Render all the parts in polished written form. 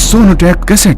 Sonotek cassette.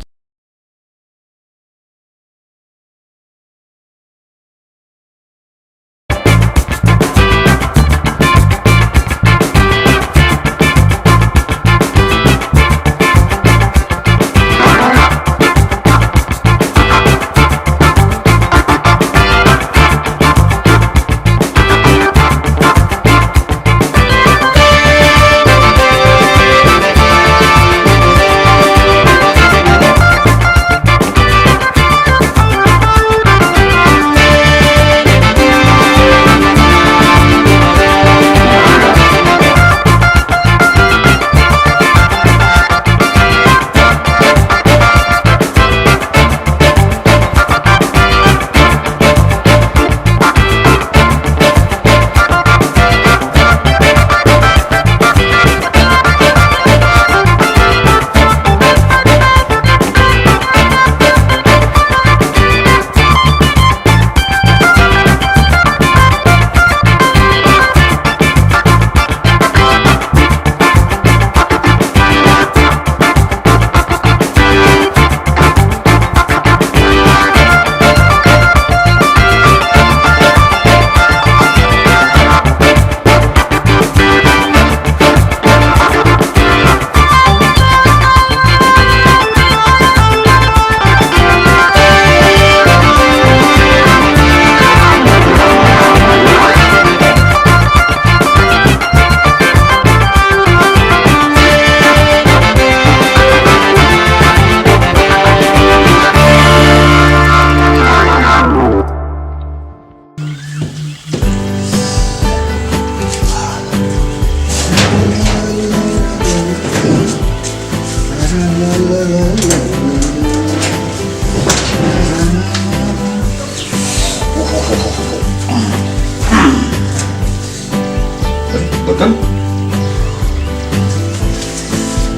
Button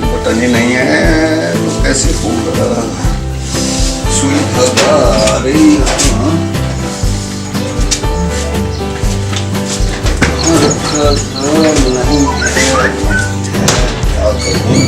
button ही नहीं है तो कैसे होगा। सुई धागा रही रखा था नहीं क्या करूं।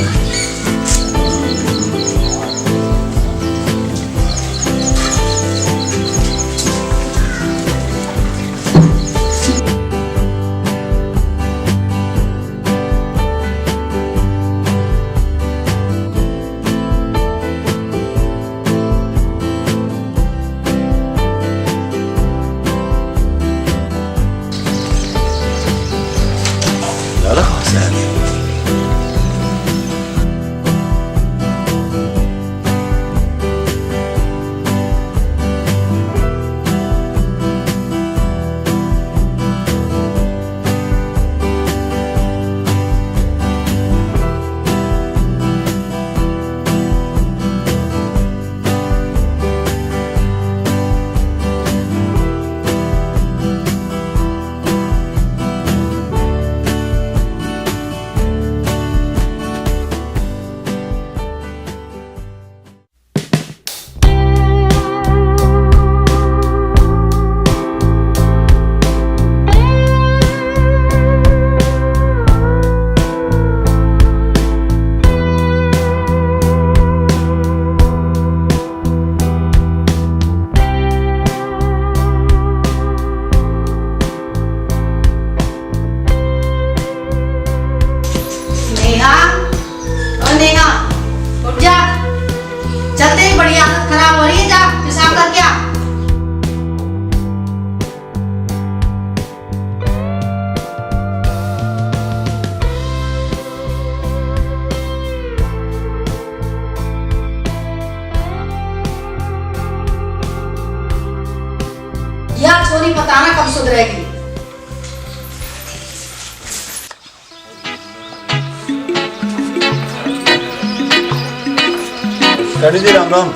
दादा कहाँ से आ गए? नेहा उठ जा, चलते ही बड़ी हालत खराब हो रही है। जा पेशाब करके आ। यार छोरी पता ना कब सुधरेगी। जी राम राम।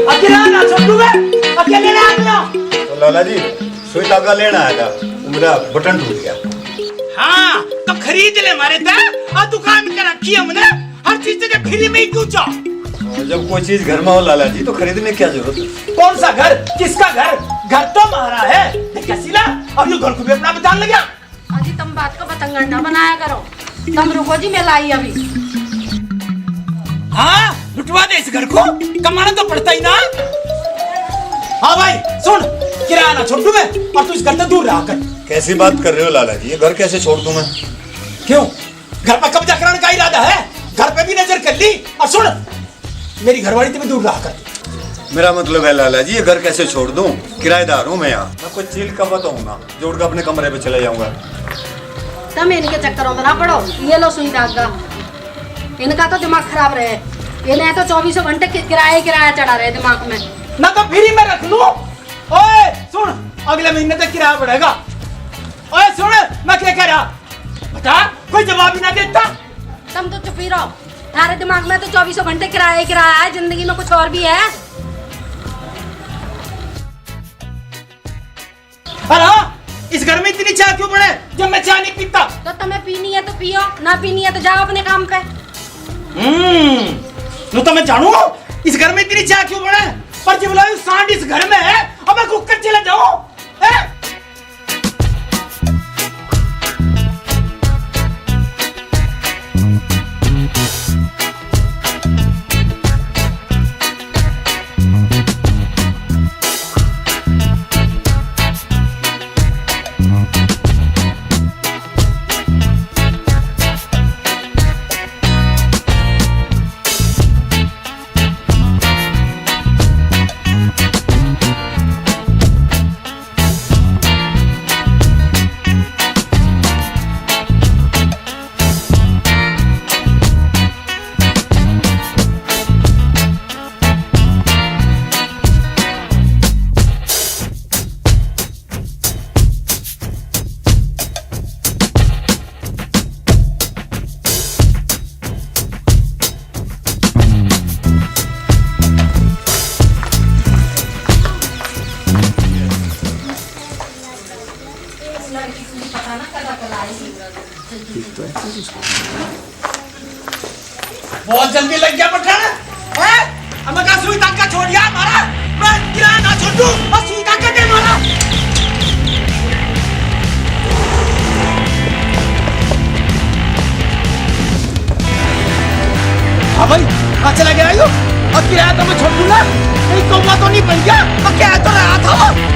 अकेला ना छोटू बे, अकेले ना आना। तो लाला जी सुई धागा लेना आया था, मेरा बटन टूट गया। हाँ तो खरीद ले मारे थे और दुकान कर रखी हमने, हर चीज तुझे फ्री में ही क्यों चाह। जब कोई चीज घर में हो लाला जी तो खरीदने की क्या जरूरत है। कौन सा घर, किसका घर? घर तो हमारा है। कैसी ला अब ये घर को भी अपना बचाने लगा। अजी तुम बात को पतंगड़ ना बनाया करो। तुम रुको जी, मैं लाई अभी। हाँ लुटवा दे इस घर को, कमाना तो पड़ता ही ना। हाँ भाई सुन, किराया ना छोड़ दूं मैं, और तू इस घर से दूर रहा कर। कैसी बात कर रहे हो लाला जी, ये घर कैसे छोड़ दूं मैं? क्यों, घर पर कब्जा कराने का इरादा है? घर पे भी नजर कर ली, और सुन मेरी घरवाली से भी दूर रहा कर। मेरा मतलब है लाला जी, ये घर कैसे छोड़ दूं? किराएदार हूं मैं यहाँ। मैं कोई चील का बताऊंगा, जोड़ कर अपने कमरे पे चले जाऊंगा। तुम इनके चक्करों में ना पड़ो। ये लो सुई धागा, इनका तो दिमाग खराब रहे। इन्हें तो 24 घंटे किराया चढ़ा रहे दिमाग में। ना तो फ्री में रख लूं। ओए सुन, अगले महीने तक किराया बढ़ेगा। ओए सुन, मैं क्या कह रहा बता, कोई जवाब ही ना देता। तुम तो चुप ही रहो। तुम्हारे दिमाग में तो 24 घंटे किराया है, जिंदगी में कुछ और भी है। अरे इस घर में इतनी चाय क्यों बने जब मैं चाय नहीं पीता? तो तुम्हें पीनी है तो पियो, ना पीनी है तो जाओ अपने काम पे। तो मैं जानू इस घर में इतनी चाय क्यों बने, पर जब बोला सांड इस घर में है, अब मैं कुकर चला जाऊं? बहुत जल्दी लग गया पठान है। अब मैं सुई धागा छोड़ दिया मारा, मैं किराया ना छोड़ दूं और सुई धागा दे मारा। हाँ भाई कहाँ चला गया यो? और किराया तो मैं छोड़ दूंगा, कहीं कौवा तो नहीं बन गया? और क्या तो रहा था वो?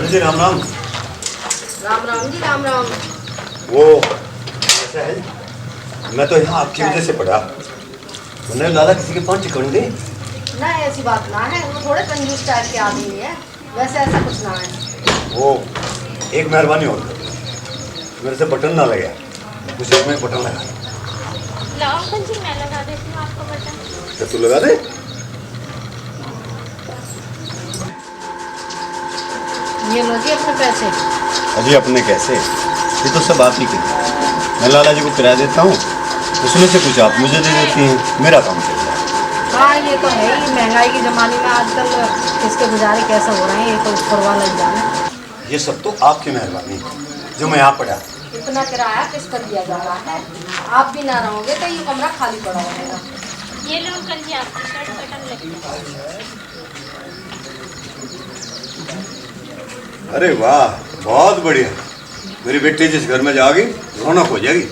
जी राम राम। राम राम जी, राम राम। वो ऐसा है, मैं तो यहाँ आपकी वजह से पढ़ा, मैंने लाला किसी के पाँव चिकन दे ना, ऐसी बात ना है। वो थोड़े कंजूस टाइप के आदमी है, वैसे ऐसा कुछ ना है। वो एक मेहरबानी और कर, मेरे से बटन ना लगे, कुछ में बटन लगा। लाओ अंकल जी, मैं लगा देती हूँ आपको बटन। क्या तू लगा दे? ये लो जी अपने पैसे। अजी अपने कैसे, ये तो सब आप ही के। मैं लाला जी को किराया देता हूँ, उसमें से कुछ आप मुझे दे देती हैं, मेरा काम चल रहा है। हाँ ये तो है ही, महंगाई के ज़माने में आजकल किसके गुजारे कैसे हो रहे हैं, ये तो ऊपर वाला ही जाने। ये सब तो आपकी मेहरबानी जो मैं यहाँ पढ़ा। इतना किराया किसका दिया जा रहा है? आप भी ना रहोगे तो ये कमरा खाली पड़ा रहेगा। ये लो अंकल जी आपकी शर्ट बटन लगी। अरे वाह, बहुत बढ़िया। मेरी बेटी जिस घर में जाएगी रौनक हो जाएगी।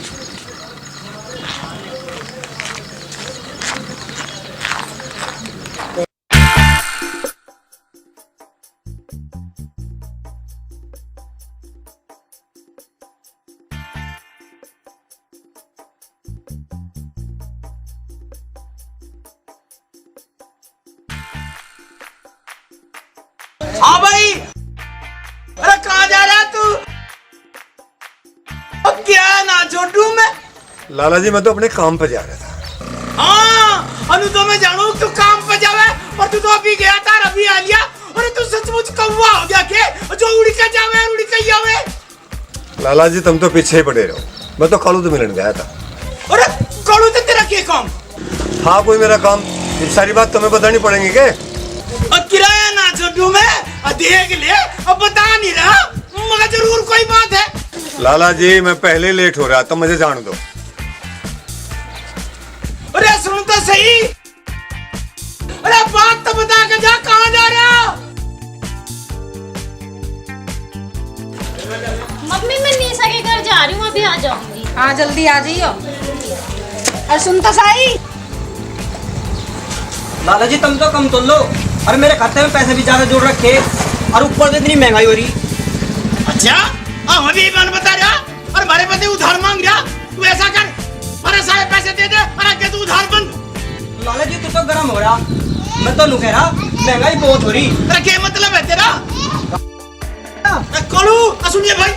हाँ भाई, अरे कहाँ जा रहा है तू? अब क्या ना छोड़ू मैं? लाला जी मैं तो अपने काम पे जा रहा था। हाँ, अनु तो मैं जानू तू काम पे जावे, और तू तो अभी गया था, अभी आ लिया अरे तू सचमुच कौवा हो गया के जो उड़ के जावे उड़ के ही आवे। लाला जी तुम तो पीछे ही पड़े रहो, मैं तो कालू तो मिलन गया था। अरे कालू तो तेरा क्या काम? हाँ कोई मेरा काम, ये सारी बात तुम्हें बतानी पड़ेगी क्या? किराया ना छोड़ू मैं, देख ले अब बता नहीं रहा मगर जरूर कोई बात है। लाला जी मैं पहले लेट हो रहा था, मुझे जान दो। अरे सुन तो सही, अरे बात तो बता के जा, कहाँ जा रहा? मम्मी मैं निशा के घर जा रही हूँ, अभी आ जाऊंगी। हाँ जल्दी आ जाइयो। और सुन तो सही, लाला जी तुम तो कम तुल लो, और मेरे खाते में पैसे भी ज्यादा जोड़ रखे, और ऊपर से इतनी महंगाई हो रही। अच्छा हम अभी बात बता रहा और हमारे पति उधार मांग रहा। तू ऐसा कर, मेरे सारे पैसे दे दे और आगे तू उधार बंद। लाला जी तू तो गर्म हो रहा, मैं तो कह रहा महंगाई बहुत हो रही। तेरा क्या मतलब है तेरा? कालू सुनिए भाई,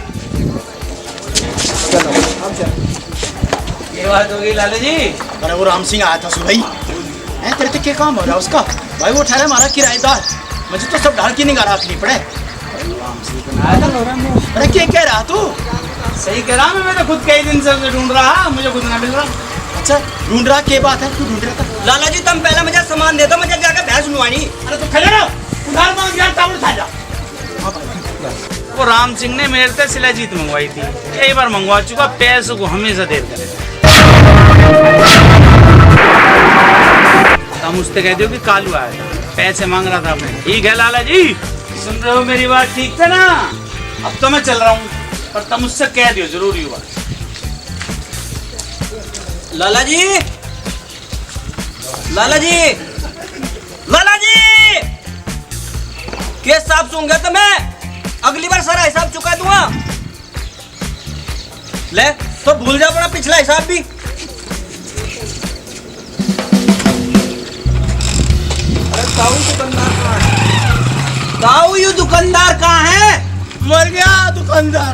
ये बात होगी लाला जी। अरे वो राम सिंह आया था सुबह ही, तेरे तो क्या काम हो रहा है उसका? भाई वो ठहरा हमारा किराएदार, मुझे तो सब ढाल की निगाह रखनी पड़े। अरे क्या कह रहा तू? सही कह रहा मैं तो खुद कई दिन से ढूंढ रहा, मुझे खुद ना मिल रहा। अच्छा ढूंढ रहा, क्या बात है? तू ढूंढ रहा था? लाला जी तुम पहले मुझे सामान दे दो, मुझे जाकर भैंस नुआनी। अरे तो खड़े रहो, उधार मांग रहा था, उठा जा। वो राम सिंह ने मेरे से शिलाजीत मंगवाई थी, कई बार मंगवा चुका, पैसों को हमेशा देर करे। तुम उससे कह दो कि कालू आया था, पैसे मांग रहा था मैं। ठीक है लाला जी, सुन रहे हो मेरी बात? ठीक है ना? अब तो मैं चल रहा हूँ, पर तुम उससे कह दियो जरूरी हुआ। लाला जी, लाला जी, लाला जी, केस साहब सुन गए तुम्हें? अगली बार सारा हिसाब चुका दूंगा। ले तो भूल जा अपना पिछला हिसाब भी। अरे ताऊ दुकानदार कहाँ है? ताऊ ये दुकानदार कहाँ है? मर गया दुकानदार।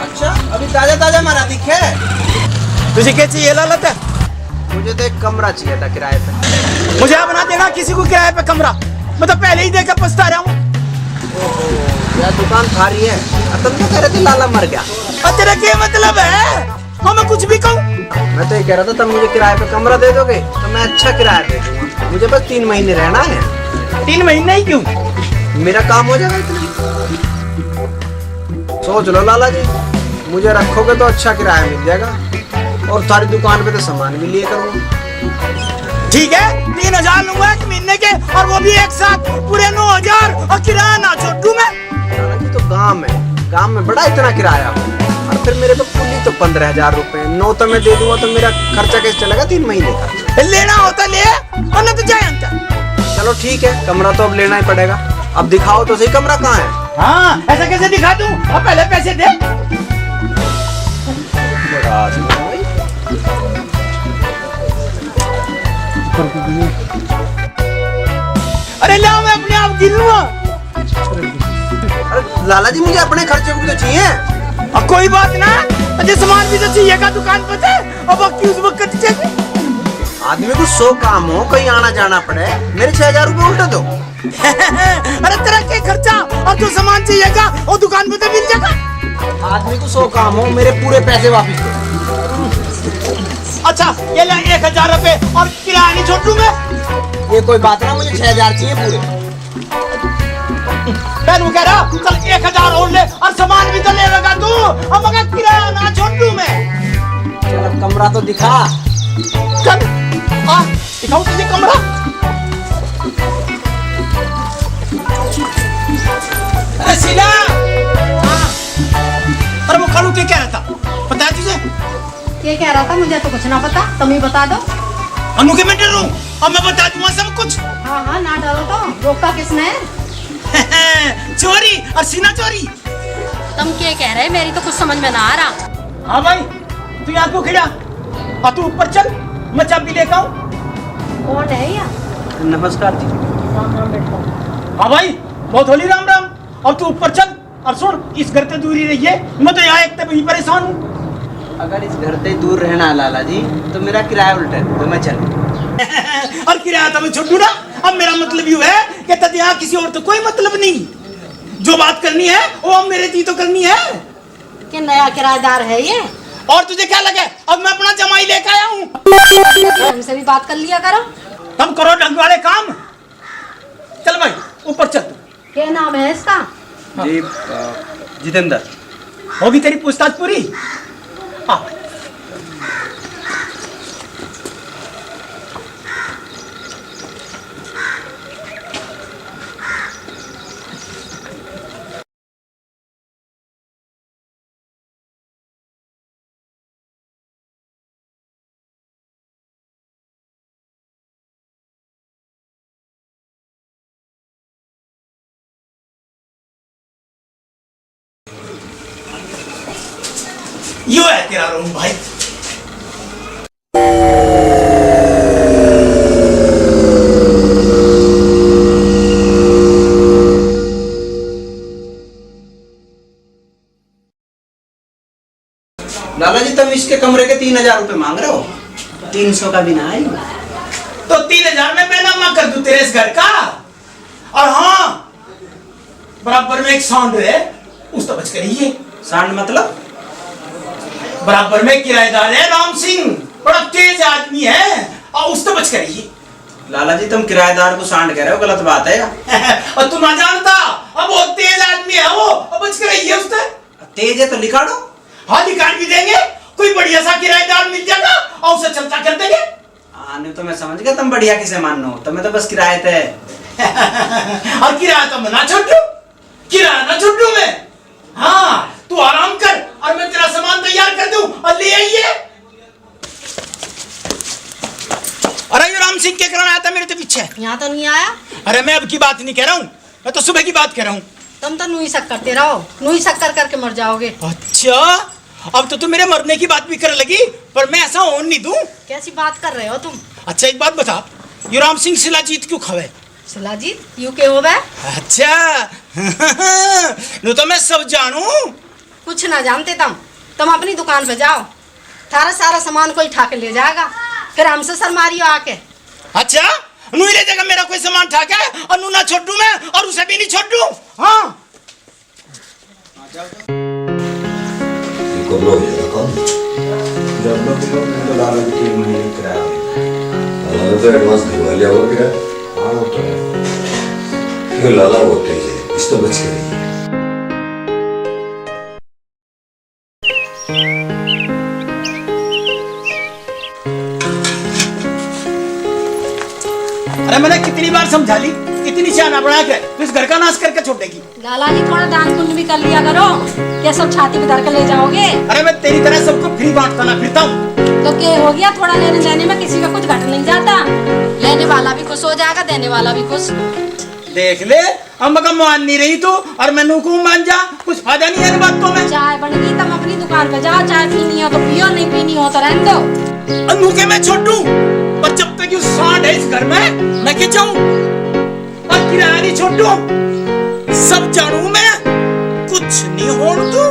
अच्छा अभी ताजा ताजा मारा दिखे। तुझे क्या चाहिए लालत है? मुझे तो एक कमरा चाहिए था किराए पे। मुझे बना देना किसी को किराए पे कमरा, मैं तो पहले ही देकर पछता रहा हूँ। यार दुकान खाली है, तुम तो कह रहे थे लाला मर गया। और तेरा क्या मतलब है? हाँ मैं कुछ भी कहूँ। मैं तो ये कह रहा था तुम मुझे किराए पे कमरा दे दोगे तो मैं अच्छा किराया दे दूंगा। मुझे बस 3 महीने रहना है। 3 महीने ही क्यों? मेरा काम हो जाएगा इतना। सोच लो लाला जी, मुझे रखोगे तो अच्छा किराया मिल जाएगा, और सारी दुकान पे तो सामान भी लिए करूँगा। ठीक है 3000 लूंगा 1 महीने के, और वो भी एक साथ पूरे 9000, और किराया ना छोड़ू मैं। लाला जी तो गाँव में बड़ा इतना किराया, और फिर मेरे को कुली तो 15,000 रुपए, 9 तो मैं दे दूंगा तो मेरा खर्चा कैसे चलेगा 3 महीने का? लेना होता ले, वरना तो जाए अंतर। चलो ठीक है, कमरा तो अब लेना ही पड़ेगा। अब दिखाओ तो सही कमरा कहाँ है। हाँ ऐसा कैसे दिखा दूं? अब पहले पैसे दे। बड़ा आदमी है भाई। अरे लाओ मैं अपने आप गिन लूंगा। अरे लाला जी मुझे अपने खर्चे को भी तो चाहिए। अब कोई बात ना, मुझे सामान भी तो चाहिएगा दुकान पर से, अब वक्त उस वक्त चाहिए। आदमी को 100 काम हो, कहीं आना जाना पड़े, मेरे 6,000 रुपए उल्टा दो। अरे तेरा क्या खर्चा, और जो सामान चाहिएगा वो दुकान पे तो मिल जाएगा। आदमी को 100 काम हो, मेरे पूरे पैसे वापस दो। अच्छा ये ले 1000 रुपए, और किराया नहीं छोड़ दूं मैं। ये कोई बात ना, मुझे 6,000 चाहिए पूरे। मैं कह रहा चल 1000 और ले, और सामान भी तो लेगा तू, अब मगर किराया ना छोड़ दूं मैं। चल अब कमरा तो दिखा। चल आ दिखाऊं तुझे कमरा। अरे सीना, अरे वो कालू क्या कह रहा था पता है तुझे? ये कह रहा था मुझे तो कुछ ना पता, तुम ही बता दो। अनु के मैं डरूं, अब मैं बता दूंगा सब कुछ। हाँ हाँ ना डरो, तो रोका किसने? चोरी और सीना चोरी। तुम क्या कह रहे? मेरी तो कुछ समझ में ना आ रहा। हाँ भाई तू यहाँ क्यों खड़ा? और तू ऊपर चल, मैं चाबी लेकर आऊं। कौन है ये? नमस्कार जी। हाँ भाई बहुत होली राम राम। और तू ऊपर चल, और सुन इस घर से दूरी रहिए, मैं तो यहाँ एक तब ही परेशान हूँ। अगर इस घर से दूर रहना लाला जी तो मेरा किराया उल्टा है, तो मैं चल। और किराया तो मैं छोड़ दूँ ना, अब मेरा मतलब यूं है कि तद यहाँ किसी और तो कोई मतलब नहीं, जो बात करनी है वो अब मेरे जी तो करनी है। कि नया किराएदार है ये? और तुझे क्या लगे अब मैं अपना जमाई लेकर आया हूँ? हमसे भी बात कर लिया करो। तुम करो ढंग वाले काम। चल भाई ऊपर चल तू। क्या नाम है इसका? जी जितेंद्र। होगी तेरी पूछताछ पूरी? हाँ। यो है तेरा रूम भाई। लाला जी तुम इसके कमरे के 3000 रुपए मांग रहे हो? 300 का भी ना आई। तो 3000 में मैं नामा कर दूं तेरे इस घर का। और हाँ बराबर में एक साउंड है, उस तो बच कर ही है। सांड मतलब? बराबर में किराएदार है राम सिंह, बड़ा तेज आदमी है, और उस तो बच कर ही है। लाला जी तुम किराएदार को सांड कह रहे हो, गलत बात है। और तू ना जानता, अब वो तेज आदमी है वो, अब बच कर ही है उससे। तेज है तो लिखा दो। हाँ निकाल भी देंगे, कोई बढ़िया सा किराएदार मिल जाएगा और उसे चलता कर देंगे। नहीं तो मैं समझ गया तुम बढ़िया किसे मानो, तुम्हें तो बस किराए थे। और किराया तो मैं ना छोड़ दूं, किराया ना छोड़ दूं मैं। हाँ तू आराम कर और मैं तेरा सामान तैयार कर दूं और ले आइए। अरे ये राम सिंह के कारण आया था मेरे तो पीछे। यहाँ तो नहीं आया। अरे मैं अब की बात नहीं कह रहा हूँ, मैं तो सुबह की बात कह रहा हूँ। तुम तो नूही शक करते रहो, नूही शक्कर करके मर जाओगे। अच्छा अब तो तुम मेरे मरने की बात भी कर लगी, पर मैं ऐसा होने नहीं दूं। कैसी बात कर रहे हो तुम? अच्छा एक बात बता, ये राम सिंह शिलाजीत क्यों खवे? शिलाजीत यू के हो गए? अच्छा नो तो मैं सब जानू। कुछ ना जानते तुम अपनी दुकान पे जाओ, थारा सारा सामान कोई उठा के ले जाएगा, फिर हमसे शर्मारियो आके। अच्छा नू ले जाएगा मेरा कोई सामान उठा के, और नू ना छोड़ दूं मैं और उसे भी नहीं छोड़ दूं। हाँ कब हो जाएगा काम? जब तो लाला जी 3 महीने किराया। लाला तो एडवांस दिलवा लिया होगा क्या? हाँ वो तो है। ये लाला बहुत तेज है, इस तो बच के रहिए। अरे मैंने कितनी बार समझा ली, इतनी सियाना बना के तो इस घर का नाश करके छोड़ देगी। लाला जी थोड़ा दान पुण्य भी कर लिया करो, क्या सब छाती पे धर के ले जाओगे? अरे मैं तेरी तरह सबको फ्री बांटता ना फिरता हूँ। तो क्या हो गया, थोड़ा लेने देने में किसी का कुछ घट नहीं जाता, लेने वाला भी खुश हो जाएगा, देने वाला भी खुश। देख ले अम्मा का मान नहीं रही तू और मैं नू को मान जा, कुछ फायदा नहीं है इन बातों में। चाय बन गई, तुम अपनी दुकान पे जाओ, चाय पीनी हो तो पियो, नहीं पीनी हो तो रहने दो। नू के मैं छोड़ दूं, पर जब तक ये सांड है इस घर में मैं क्या जाऊं, और किराया नहीं छोड़ दूं, सब जानू मैं, कुछ नहीं होने दूं।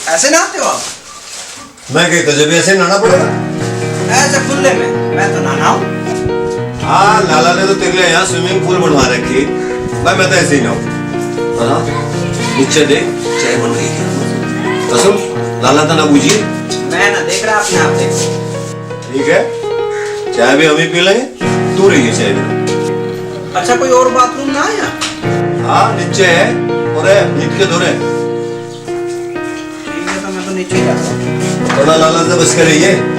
ऐसे नहाते हो आप? मैं कहता जब ऐसे नहाना पड़ेगा। ऐसे खुले में मैं तो नहाना हूँ। हाँ लाला ने तो तेरे लिए यहाँ स्विमिंग पूल बनवा रखी, भाई मैं तो ऐसे ही नहाऊं। हाँ नीचे देख चाय बन रही है, कसम लाला तो ना बूझिए। मैं ना देख रहा, अपने आप देख। ठीक है चाय भी हम ही पी लेंगे, तू रहिए चाय में। अच्छा कोई और बाथरूम ना आया? हाँ नीचे है और नीट के धोरे। ठीक है तो मैं तो नीचे ही जाता हूँ। थोड़ा लाला से बच कर रहिए।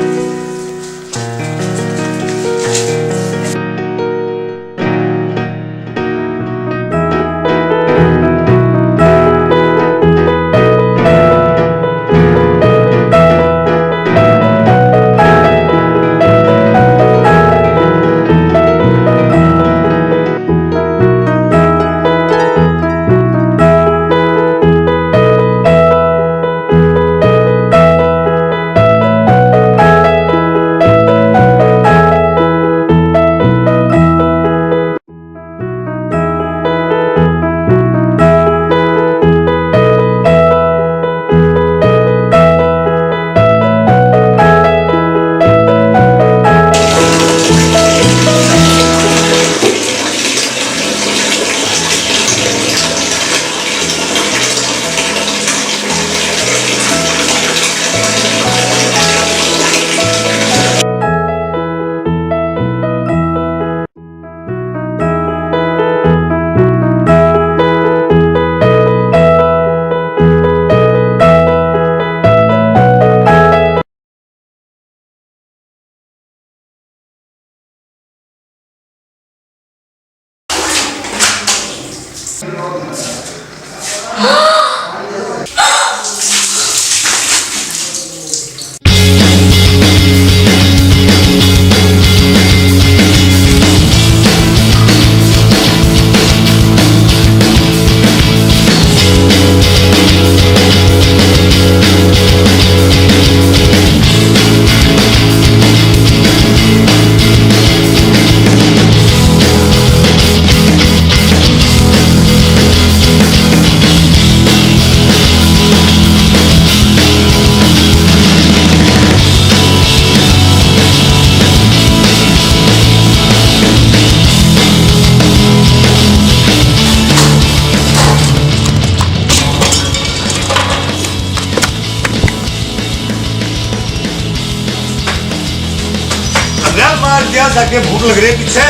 मार दिया जाके, भूख लग रही है पीछे,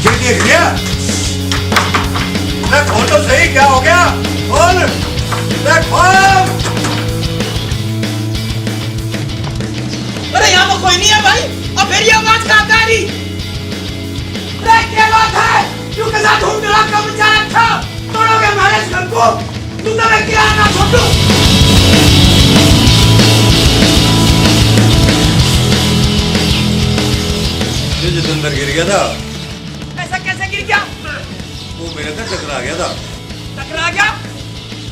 ये देख लिया? खोल तो सही, क्या हो गया? खोल, खोल। अरे यहाँ पर कोई नहीं है भाई, और फिर ये आवाज कहाँ से आ रही? अरे क्या बात है? क्यों के साथ धूम धड़ाका मचा रखा? तोड़ोगे हमारे इस घर को? तू तो मैं किराया ना छोड़ दूं। ये जितेंद्र गिर गया था। ऐसा कैसे गिर गया? वो मेरे से टकरा गया था। टकरा गया?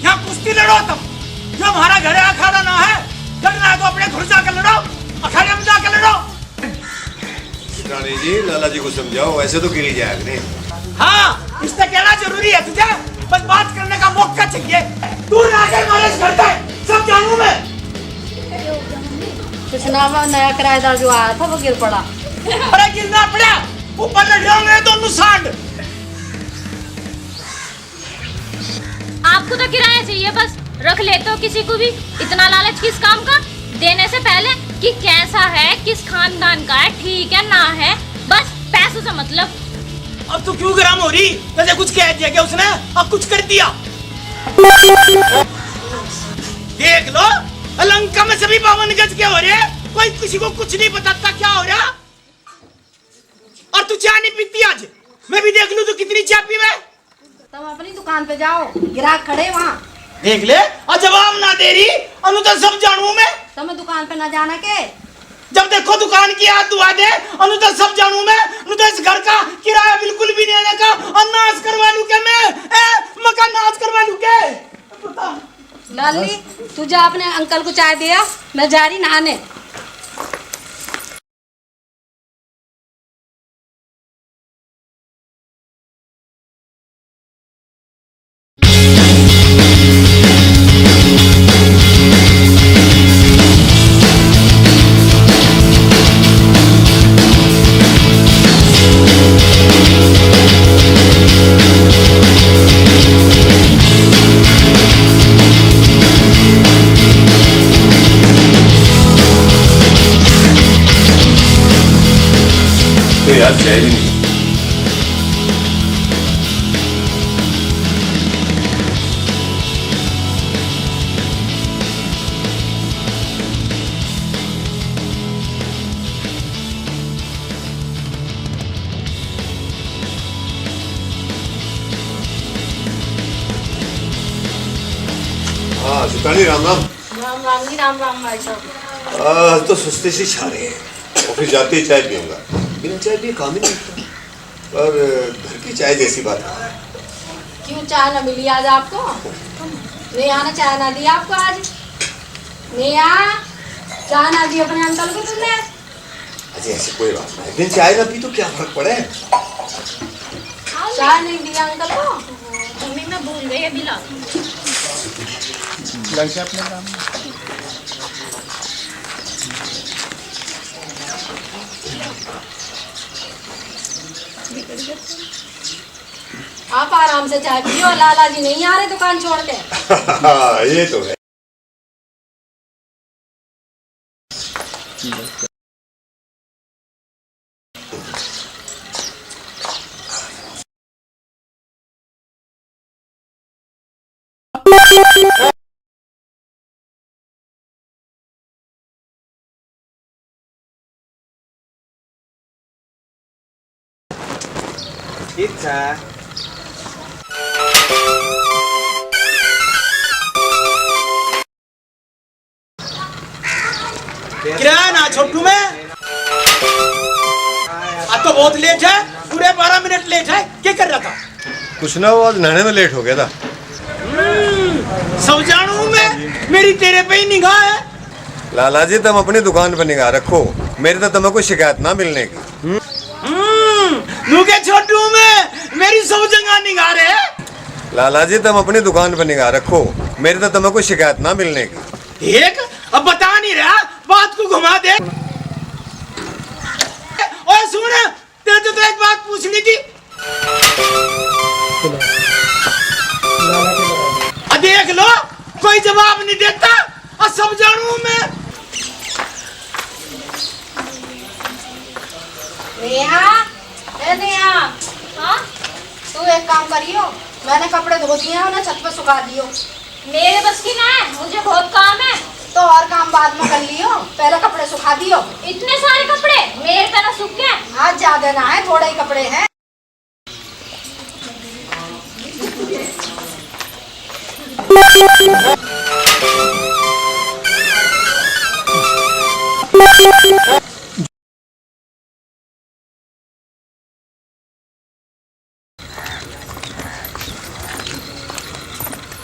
यहाँ कुश्ती लड़ो तुम। जो हमारा घर है अखाड़ा ना है, लड़ना है तो अपने घर जाकर लड़ो, अखाड़े में जाकर लड़ो। रानी जी, लाला जी को समझाओ, ऐसे तो गिरी जाएगा नहीं। हाँ, इससे कहना जरूरी है तुझे, बस बात करने का मौका चाहिए। तू आगे हमारे इस घर पे, सब जानूं मैं। कुछ ना, नया किराएदार जो आया था वो गिर पड़ा। अरे गिरना पड़ा, ऊपर लड़ जाओगे दोनों सांड। आपको तो किराया चाहिए, बस रख लेते हो किसी को भी। इतना लालच किस काम का? देने से पहले कि कैसा है, किस खानदान का है, ठीक है ना है, बस पैसों से मतलब। अब तू क्यों गरम हो रही? जैसे कुछ कह दिया क्या उसने, अब कुछ कर दिया। देख लो, लंका में सभी 52 गज के हो रहे, कोई किसी को कुछ नहीं बताता क्या हो रहा। और तू चाय नहीं पीती आज? मैं भी देख लूं तू कितनी चाय पीवे। तुम अपनी दुकान पे जाओ, ग्राहक खड़े वहाँ। देख ले, और जवाब ना दे रही, अनु तो सब जानू मैं। तुम्हें दुकान पे ना जाना के? जब देखो दुकान की हाथ दुआ दे, अनु तो सब जानू मैं। अनु तो इस घर का किराया बिल्कुल भी नहीं लेगा, और नाश करवा लूं के मैं, मकान नाश करवा लूं के। लाली, तू जा अपने अंकल को चाय दिया, मैं जा रही नहाने। तो यार चाय भी नहीं। हाँ सुतानी, राम राम। राम राम जी, राम राम भाई साहब। आज तो सुस्ती सी छा रही है। ऑफिस जाते ही चाय पीऊंगा, बिना चाय पिए काम ही नहीं होता। पर घर की चाय जैसी बात है। क्यों चाय ना मिली आज आपको? नेहा ने चाय ना दी आपको आज? नेहा, चाय ना दी अपने अंकल को तुमने? अजय ऐसी कोई बात नहीं, दिन चाय ना पी तो क्या फर्क पड़े। चाय नहीं दिया अंकल को? मम्मी मैं भूल गई अभी ला। लग जा अपने काम में। आप आराम से चाय पियो, लाला जी नहीं आ रहे दुकान छोड़ के। ये तो है। ठीक है। किराया ना छोटू में। अब तो बहुत लेट है, पूरे 12 मिनट लेट है। क्या कर रहा था? कुछ ना, वो आज नहाने में लेट हो गया था। सब जानू मैं, मेरी तेरे पे ही निगाह है। लाला जी तुम अपनी दुकान पर निगाह रखो, मेरी तो तुम्हें कोई शिकायत ना मिलने की। के छोटू में मेरी सब जगह निगाह है। लाला जी तुम अपनी दुकान पर निगाह रखो, मेरी तो तुम्हें कोई शिकायत ना मिलने की। एक अब बता नहीं रहा, बात को घुमा दे। और सुन, तेरे तो एक बात पूछनी थी। देख लो, कोई जवाब नहीं देता और सब जानू मैं। नेहा, ए नेहा, हाँ? तू एक काम करियो, मैंने कपड़े धो दिए हैं, उन्हें छत पे सुखा दियो। मेरे बस की ना है, मुझे बहुत काम है। तो और काम बाद में कर लियो, पहले कपड़े सुखा दियो। इतने सारे कपड़े मेरे पे ना सूख गए। आज ज्यादा ना है, थोड़े ही कपड़े हैं।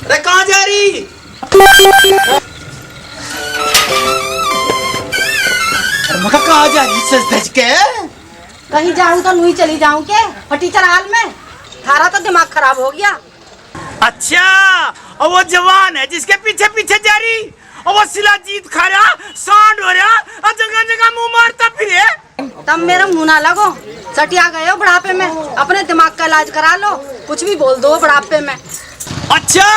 अरे कहाँ जा रही? मका कहाँ जा रही सज धज के? कहीं जाऊं तो नहीं चली जाऊं के फटीचर हाल में। थारा तो दिमाग खराब हो गया। अच्छा, और वो जवान है जिसके पीछे पीछे जा रही, और वो शिलाजीत खा रहा, सांड हो रहा, और जगह जगह मुंह मारता फिरे। तब मेरा मुंह ना लगो, सटिया गए हो बुढ़ापे में, अपने दिमाग का इलाज करा लो। कुछ भी बोल दो बुढ़ापे में। अच्छा,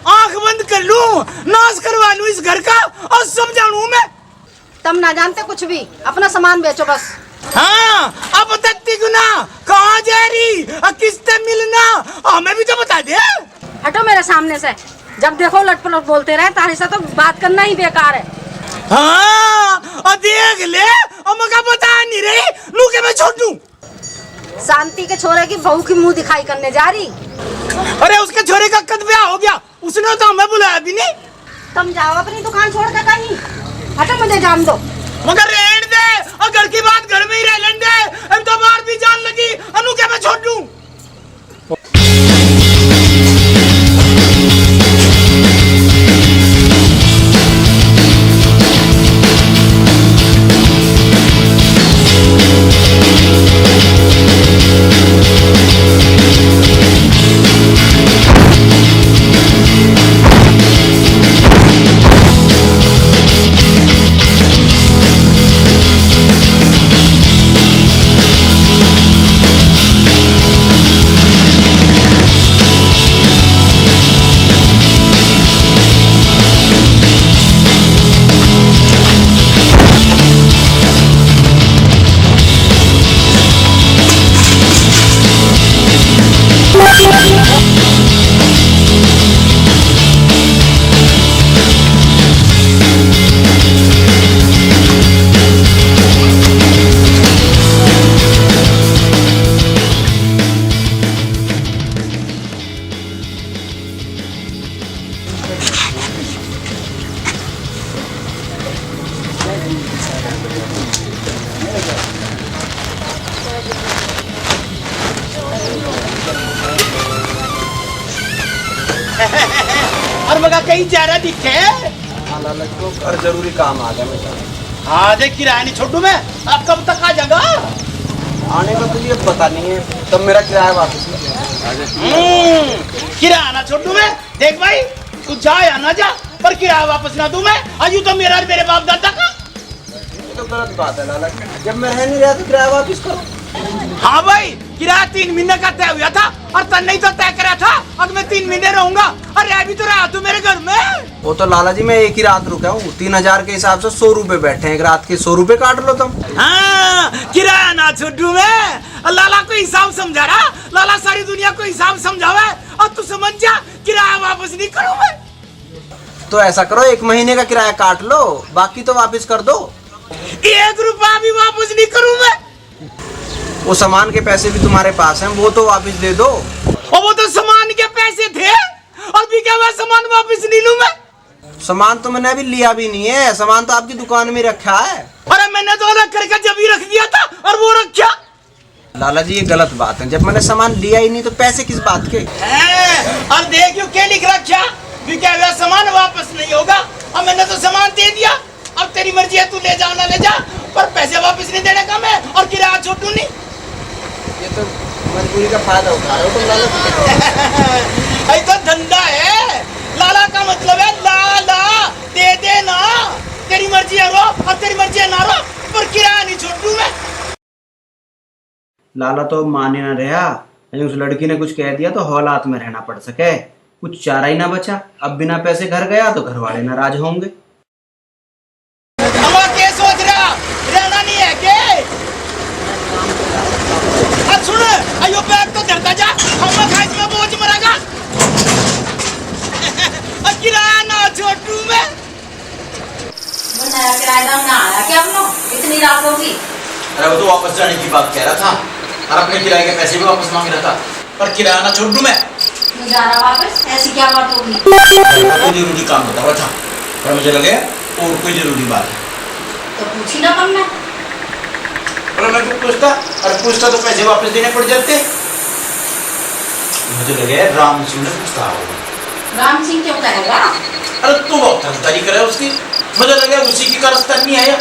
आंख बंद कर लूं, नाश करवा लूं इस घर का और सब जानू मैं। तुम ना जानते कुछ भी, अपना सामान बेचो बस। हाँ, अब तत्ती गुना कहाँ जा रही और किससे मिलना, हमें भी तो बता दे। हटो मेरे सामने से, जब देखो लटपट बोलते रहे, तारी से तो बात करना ही बेकार है। हाँ, और देख ले, और मका बता नहीं रही, लू के मैं छोड़ दूं। शांति के छोरे की बहू की मुंह दिखाई करने जा रही। अरे उसके छोरे का कद ब्याह हो गया, उसने तो हमें बुलाया भी नहीं। तुम जाओ अपनी दुकान छोड़ कर कहीं, हटो मुझे जान दो। मगर रहने दे, और घर की बात घर में ही रह लेने दे। हम तो बाहर भी जान लगी, अनु के मैं छोड़ दूं। और मगा कहीं जा रहा दिखे। लाला जी को घर जरूरी काम आ गया मेरा। हाँ, देख किराया नहीं छोटू मैं, अब कब तक आ जाएगा? आने का तो ये पता नहीं है, तब मेरा किराया वापस किराया ना छोटू मैं। देख भाई, तू जा या ना जा, पर किराया वापस ना दूं मैं। अजू तो मेरा और मेरे बाप दादा का। ये तो गलत बात है लाला, जब मैं रह नहीं रहा तो किराया वापस करो। हाँ भाई, किराया 3 महीने का तय हुआ था, और तन नहीं तो तय करा था। अब मैं 3 महीने रहूंगा, अरे अभी तो रहा तू मेरे घर में। वो तो लाला जी मैं एक ही रात रुका हूँ, 3000 के हिसाब से 100 रुपए बैठे हैं, एक रात के 100 रुपए काट लो तुम। हाँ, किराया ना छोटू मैं। लाला को हिसाब समझा रहा, लाला सारी दुनिया को हिसाब समझावे, और तू समझ जा किराया वापस नहीं करूँ मैं। तो ऐसा करो, 1 महीने का किराया काट लो, बाकी तो वापस कर दो। 1 रुपया भी वापस नहीं करूँ मैं। वो सामान के पैसे भी तुम्हारे पास हैं, वो तो वापस दे दो। और वो तो सामान के पैसे थे, और भी क्या हुआ, सामान वापस नहीं लूं मैं। सामान तो मैंने अभी लिया भी नहीं है, सामान तो आपकी दुकान में रखा है। अरे मैंने तो अलग करके जब ही रख दिया था और वो रखा। लाला जी ये गलत बात है, जब मैंने सामान लिया ही नहीं तो पैसे किस बात के? और देखियो क्या लिख रखा भी क्या हुआ, सामान वापस नहीं होगा। अब मैंने तो सामान दे दिया, अब तेरी मर्जी है, तू ले जा ना ले जा, पर पैसे वापस नहीं देने का मैं, और किराया छोटू नहीं। ये तो मजबूरी का फायदा उठा रहे हो तुम लाला। तो धंधा है, लाला का मतलब है लाला दे दे ना, तेरी मर्जी है रो और तेरी मर्जी है ना रो, पर किराया नहीं छोटू मैं। लाला तो माने ना रहा, उस लड़की ने कुछ कह दिया तो हौलात में रहना पड़ सके, कुछ चारा ही ना बचा। अब बिना पैसे घर गया तो घर वाले नाराज होंगे। क्या सोच रहा, रहना नहीं है के? सुन, अयो बैग तो धरता जा, हम खाइस में बोझ मरेगा। किराया ना छोटू में। नया किराएदार ना आया क्या हम लोग इतनी रात होगी? अरे वो तो वापस जाने की बात कह रहा था और अपने किराए के पैसे भी वापस मांग रहा था, पर किराया ना छोड़ दूं मैं। जा रहा वापस, ऐसी क्या बात होगी? कोई जरूरी काम बता रहा था, पर मुझे लगे और कोई जरूरी बात है तो पूछी ना तुमने। और मैं क्यों पूछता, और पूछता तो पैसे वापस देने पड़ जाते। मुझे लगे राम सिंह ने पूछता होगा। राम सिंह क्यों कहेगा? अरे तू बहुत तरफदारी करे उसकी, मुझे लगे उसी की कारस्तानी है।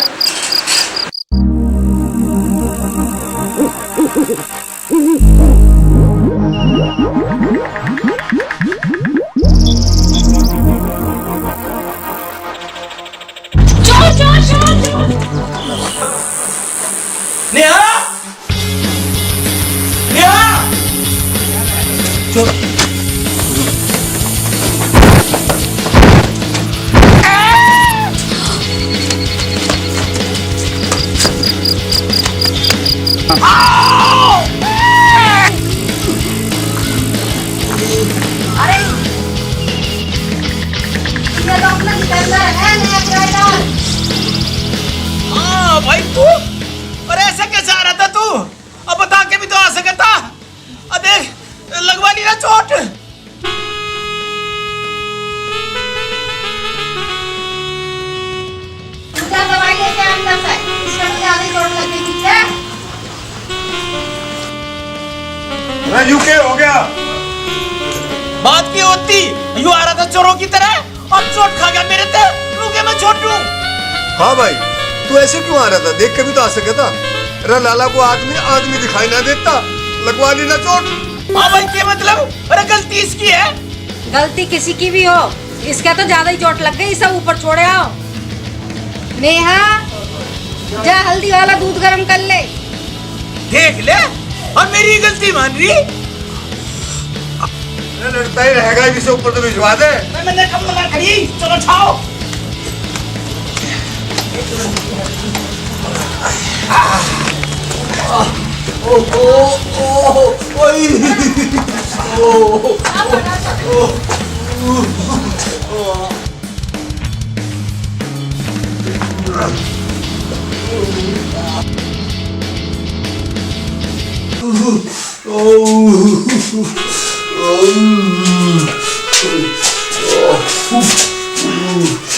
नेहा, नेहा, ये तो अपना दुकानदार है, नया किराएदार। हाँ भाई तू, और ऐसे कैसे आ रहा था तू? अब बता के भी तो आ सकता। अब देख लगवा ली ना चोट। क्या दवाई लेके अंदर से, इसका तो ज्यादा ही चोट लग गई है। राजू के हो गया? बात की होती, यूं आ रहा था चोरों की तरह और चोट खा गया मेरे ते, रुके मैं छोटू। हाँ भाई, तू ऐसे क्यों आ रहा था? देख के भी तो आ सके था। अरे लाला को आदमी दिखाई ना देता, लगवा ली ना चोट। हाँ भाई क्या मतलब? अरे गलती इसकी है। गलती किसी की भी हो, इसका तो ज्यादा ही चोट लग गई, सब ऊपर छोड़े आओ। नेहा जा हल्दी वाला दूध गर्म कर ले। देख ले, और मेरी गलती मान रही। लड़ता ही रहेगा, इसे ऊपर तो भिजवा दे। मैंने कब मना करी, चलो छाओ।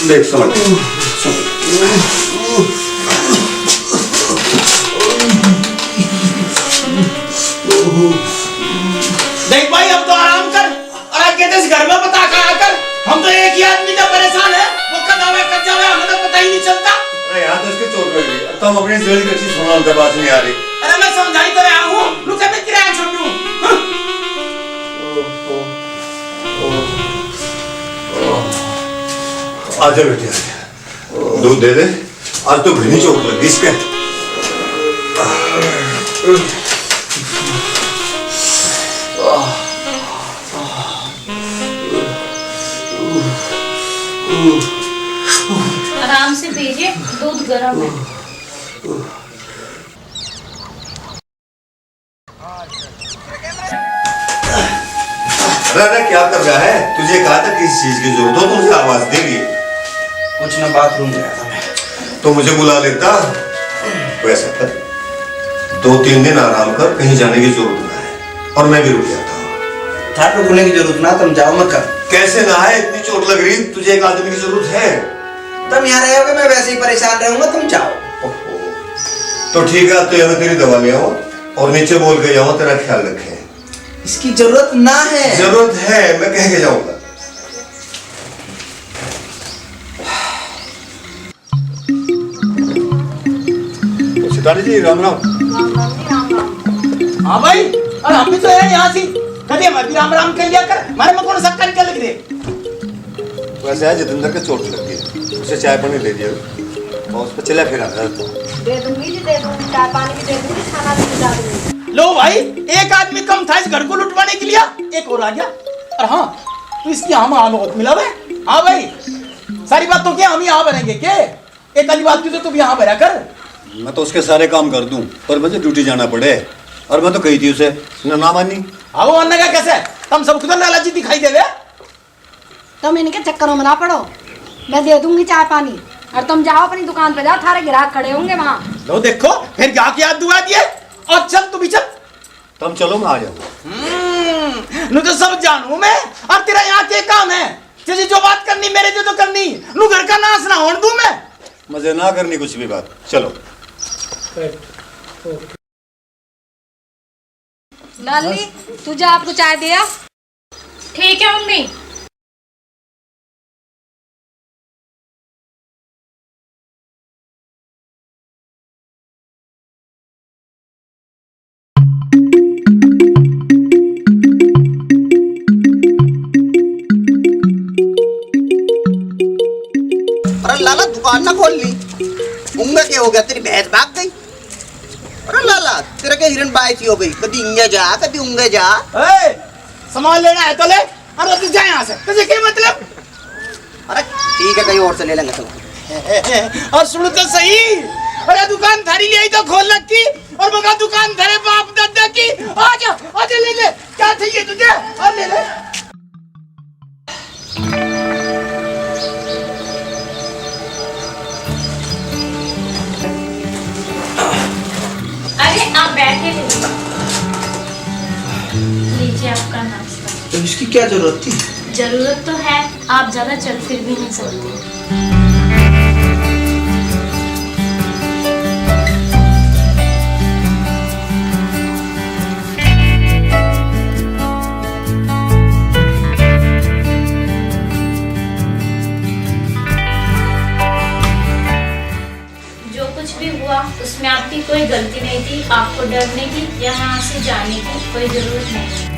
देख समझ देख भाई अब तो आराम कर, और आगे इस घर में बता कर आकर, हम तो एक ही आदमी से परेशान है, वो कदावे कर जावे, हमें तो पता ही नहीं चलता। अरे यहाँ तो इसके चोट लग गई, तो हम अपनी जोड़ी की चीज सुना, उनके बात नहीं आ रही। अरे मैं समझाई तो रहा हूँ, रुके मैं किराया छोड़ दूँ। आजा बेटी आजा, दूध दे दे, आज तो घनी चोट लगी इसके। आराम से पीजिए, दूध गर्म है। अरे क्या कर रहा है? तुझे कहा था किसी चीज की जरूरत हो तो मुझे आवाज देगी। कुछ ना बाथरूम गया था मैं। तो मुझे बुला लेता। वैसा कर, 2-3 दिन आराम कर, कहीं जाने की जरूरत ना है, और मैं भी रुक जाता हूँ। ठाट रुकने की जरूरत ना, तुम जाओ, मैं कर कैसे नहाए? इतनी चोट लग रही, तुझे एक आदमी की जरूरत है। तुम यहाँ रहोगे, मैं वैसे ही परेशान रहूंगा, तुम जाओ। तो ठीक है, तो मैं तेरी दवा ले आऊं और नीचे बोल के जाऊं तेरा ख्याल रखें। इसकी जरूरत ना है। जरूरत है, मैं कह के जाऊंगा। सितारे जी राम राम। हाँ भाई, और हम भी तो है यहाँ से, कभी हमारे भी राम राम कर लिया कर, हमारे में कौन शक्कर निकल लग रही। वैसे आज जितेंद्र के चोट लग गई, उसे चाय पानी दे दिया और उस पर चला फिर आता दे दूंगी जी, दे दूंगी, चाय पानी भी दे दूंगी, खाना भी खिला दूंगी। लो भाई, एक आदमी कम था इस घर को लुटवाने के लिए, एक और आ गया। और हाँ, तो इसकी हम बहुत मिला है। हाँ भाई, सारी बात तो क्या हम यहाँ भरेंगे के? एक आधी बात की तो तुम यहाँ भरा कर। मैं तो उसके सारे काम कर दूं, पर मुझे ड्यूटी जाना पड़े। और मैं तो कही थी उसे, ना मानी। हाँ वो मानने का कैसे? तुम सब खुद लालची दिखाई देवे। तुम इनके चक्करों में ना पड़ो, मैं दे दूंगी चाय पानी, और तुम जाओ अपनी दुकान पे, जाओ, थारे ग्राहक खड़े होंगे वहाँ। लो देखो, फिर क्या याद दुआ दिए। और चल तू भी चल। तुम चलो, मैं आ जाऊंगा। नु तो सब जानू मैं, और तेरा यहाँ के काम है? तुझे जो बात करनी मेरे जो तो करनी, नु घर का नाश ना होने दूं मैं। मजे ना करनी कुछ भी बात, चलो। लाली, तू जा, आपको चाय दिया। ठीक है मम्मी। अरे लाला, दुकान ना खोल ली, उंगा क्या हो गया? तेरी भैंस भाग गई। अरे लाला, तेरा क्या हिरन बाई सी हो गई? कभी इंगे जा, कभी उंगे जा। सामान लेना है तो ले, और तू जा यहाँ से। तुझे क्या मतलब? अरे ठीक है, कहीं और से ले लेंगे तुम। और सुन तो सही, अरे दुकान थारी ले आई तो खोल रखी, और मगा दुकान धरे बाप दादा की। आजा आजा, ले ले, क्या चाहिए तुझे? और ले ले। अरे आप बैठे लीजिए आपका नाश्ता। तो इसकी क्या जरूरत थी? जरूरत तो है, आप ज्यादा चल फिर भी नहीं सकते। उसमें आपकी कोई गलती नहीं थी, आपको डरने की या यहाँ से जाने की कोई जरूरत नहीं।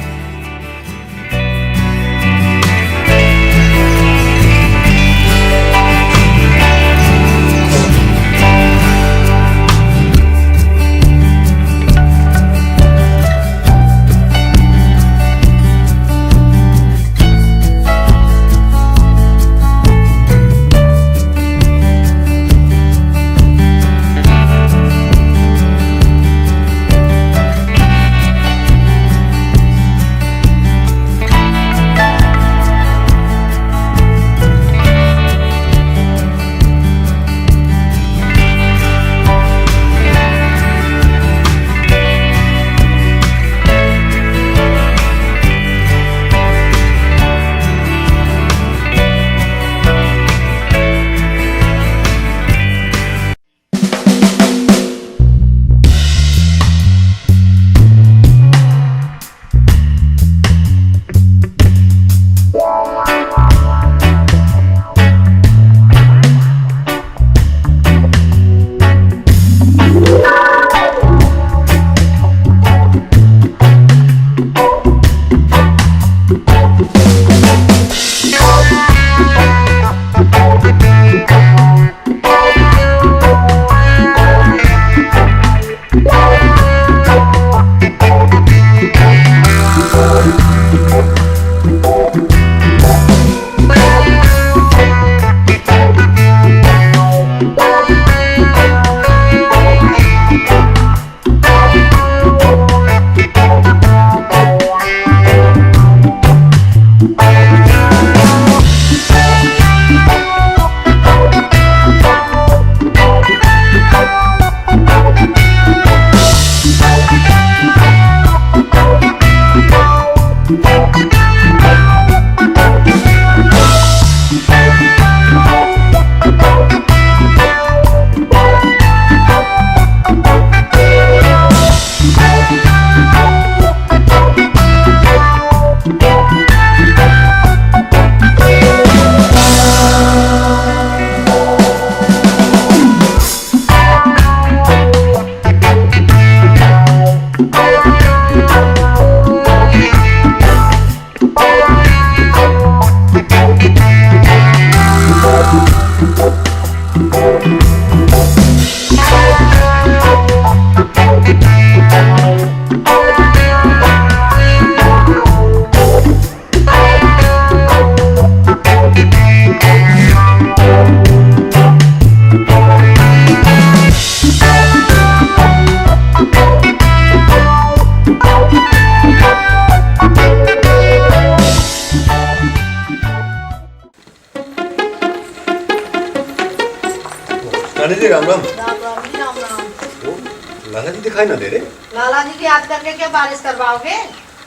रानी जी राम राम। राम राम जी, राम राम। लाला जी दिखाई ना दे रहे। लाला जी की याद करके क्या बारिश करवाओगे?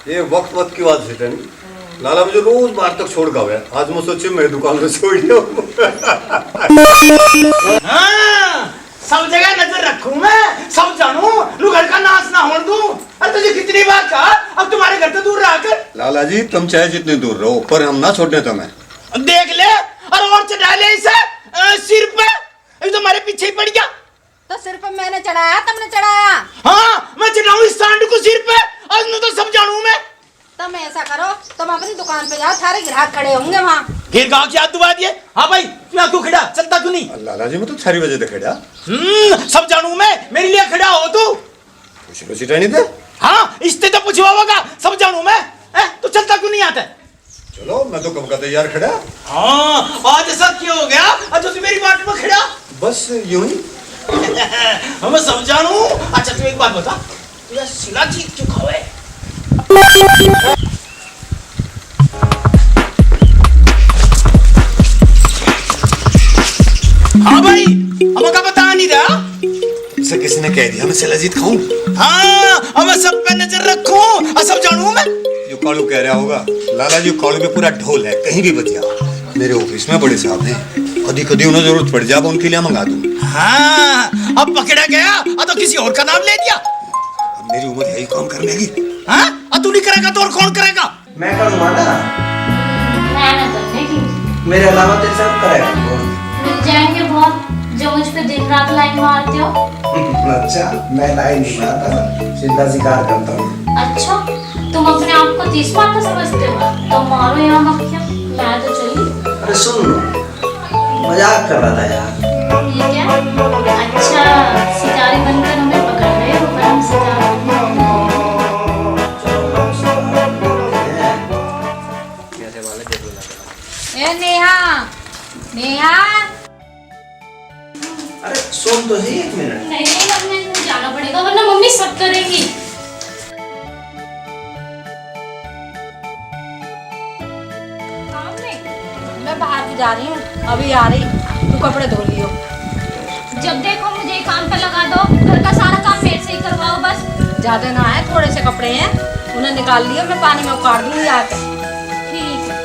ये वक्त वक्त की बात है रानी। लाला मुझे रोज बाहर तक छोड़ का हुआ। आज मैं सोचे मैं दुकान में छोड़ दिया। हाँ, सब जगह नजर रखूं मैं, सब जानूं, लू घर का नाश ना होने दूं। अरे तुझे कितनी बार कहा अब तुम्हारे घर से दूर रहा कर। लाला जी तुम चाहे जितने दूर रहो पर हम ना छोड़ने तुम्हें। देख ले और चढ़ा ले इसे सिर पे, अभी तुम्हारे पीछे ही पड़ गया। तो सिर पे मैंने चढ़ाया, तुमने चढ़ाया? हाँ, मैं चढ़ाऊं इस सांड को सिर पे, आज न तो सब जानूं मैं। तुम ऐसा करो, तुम अपनी दुकान पे जाओ, सारे ग्राहक खड़े होंगे वहाँ। फिर गाँव की याद दुआ दिए। हाँ भाई, क्यों खड़ा, चलता क्यों नहीं? लाला जी मैं तो 6 बजे तक खड़ा। सब जानूं मैं, मेरे लिए खड़ा हो तू। खुशी खुशी रहनी थे। हाँ, इससे तो पूछवा होगा, सब जानूं मैं। तो चलता क्यों नहीं आता? चलो मैं तो कब का तैयार खड़ा। हाँ, आज ऐसा क्यों हो गया? आज तो मेरी बात में खड़ा। बस यूं ही। मैं सब जानूं। अच्छा तू एक बात बता, तुझे सिला चीज क्यों खावे? हाँ भाई, हमें का बता नहीं रहा। तुमसे किसी ने कह दिया मैं शिलाजीत खाऊं? हाँ, हमें सब पे नजर रखूं और सब जानूं मैं। जो कालू कह रहा होगा, लाला जी कालू में पूरा ढोल है, कहीं भी बच जा। मेरे ऑफिस में बड़े साहब हैं, कभी कभी उन्हें जरूरत पड़ जाए उनके लिए मंगा दूं। हाँ, अब पकड़ा गया, अब तो किसी और का नाम ले दिया। अब मेरी उम्र है ही काम करने की। हाँ, अब तू नहीं करेगा तो और कौन करेगा? मैं करूँगा ना, मैं न करने की। मेरे अलावा तेरे साथ करेगा कौन? मिल जाएंगे बहुत, जो मुझ पे दिन रात लाइन मारते हो। अच्छा, मैं लाइन नहीं मारता, सीधा शिकार करता हूँ। अच्छा, तुम अपने आप को 30 पाता समझते हो? तो मारो यहाँ मक्खियाँ, मैं तो चली। अरे सुन, मजाक कर रहा था यार। ये क्या? अच्छा, सितारे बनकर हमें पकड़ रहे हो, पर हम सितारे नहीं। ए नेहा, नेहा। अरे सुन तो सही 1 मिनट। नहीं नहीं, अब मैं जाना पड़ेगा वरना मम्मी सब करेंगी। मैं बाहर भी जा रही हूँ, अभी आ रही। तू कपड़े धो लियो। जब देखो मुझे काम पे लगा दो, घर का सारा काम मेरे से ही करवाओ बस। ज्यादा ना है, थोड़े से कपड़े हैं, उन्हें निकाल लियो, मैं पानी में उतार दूंगी आके। ठीक है।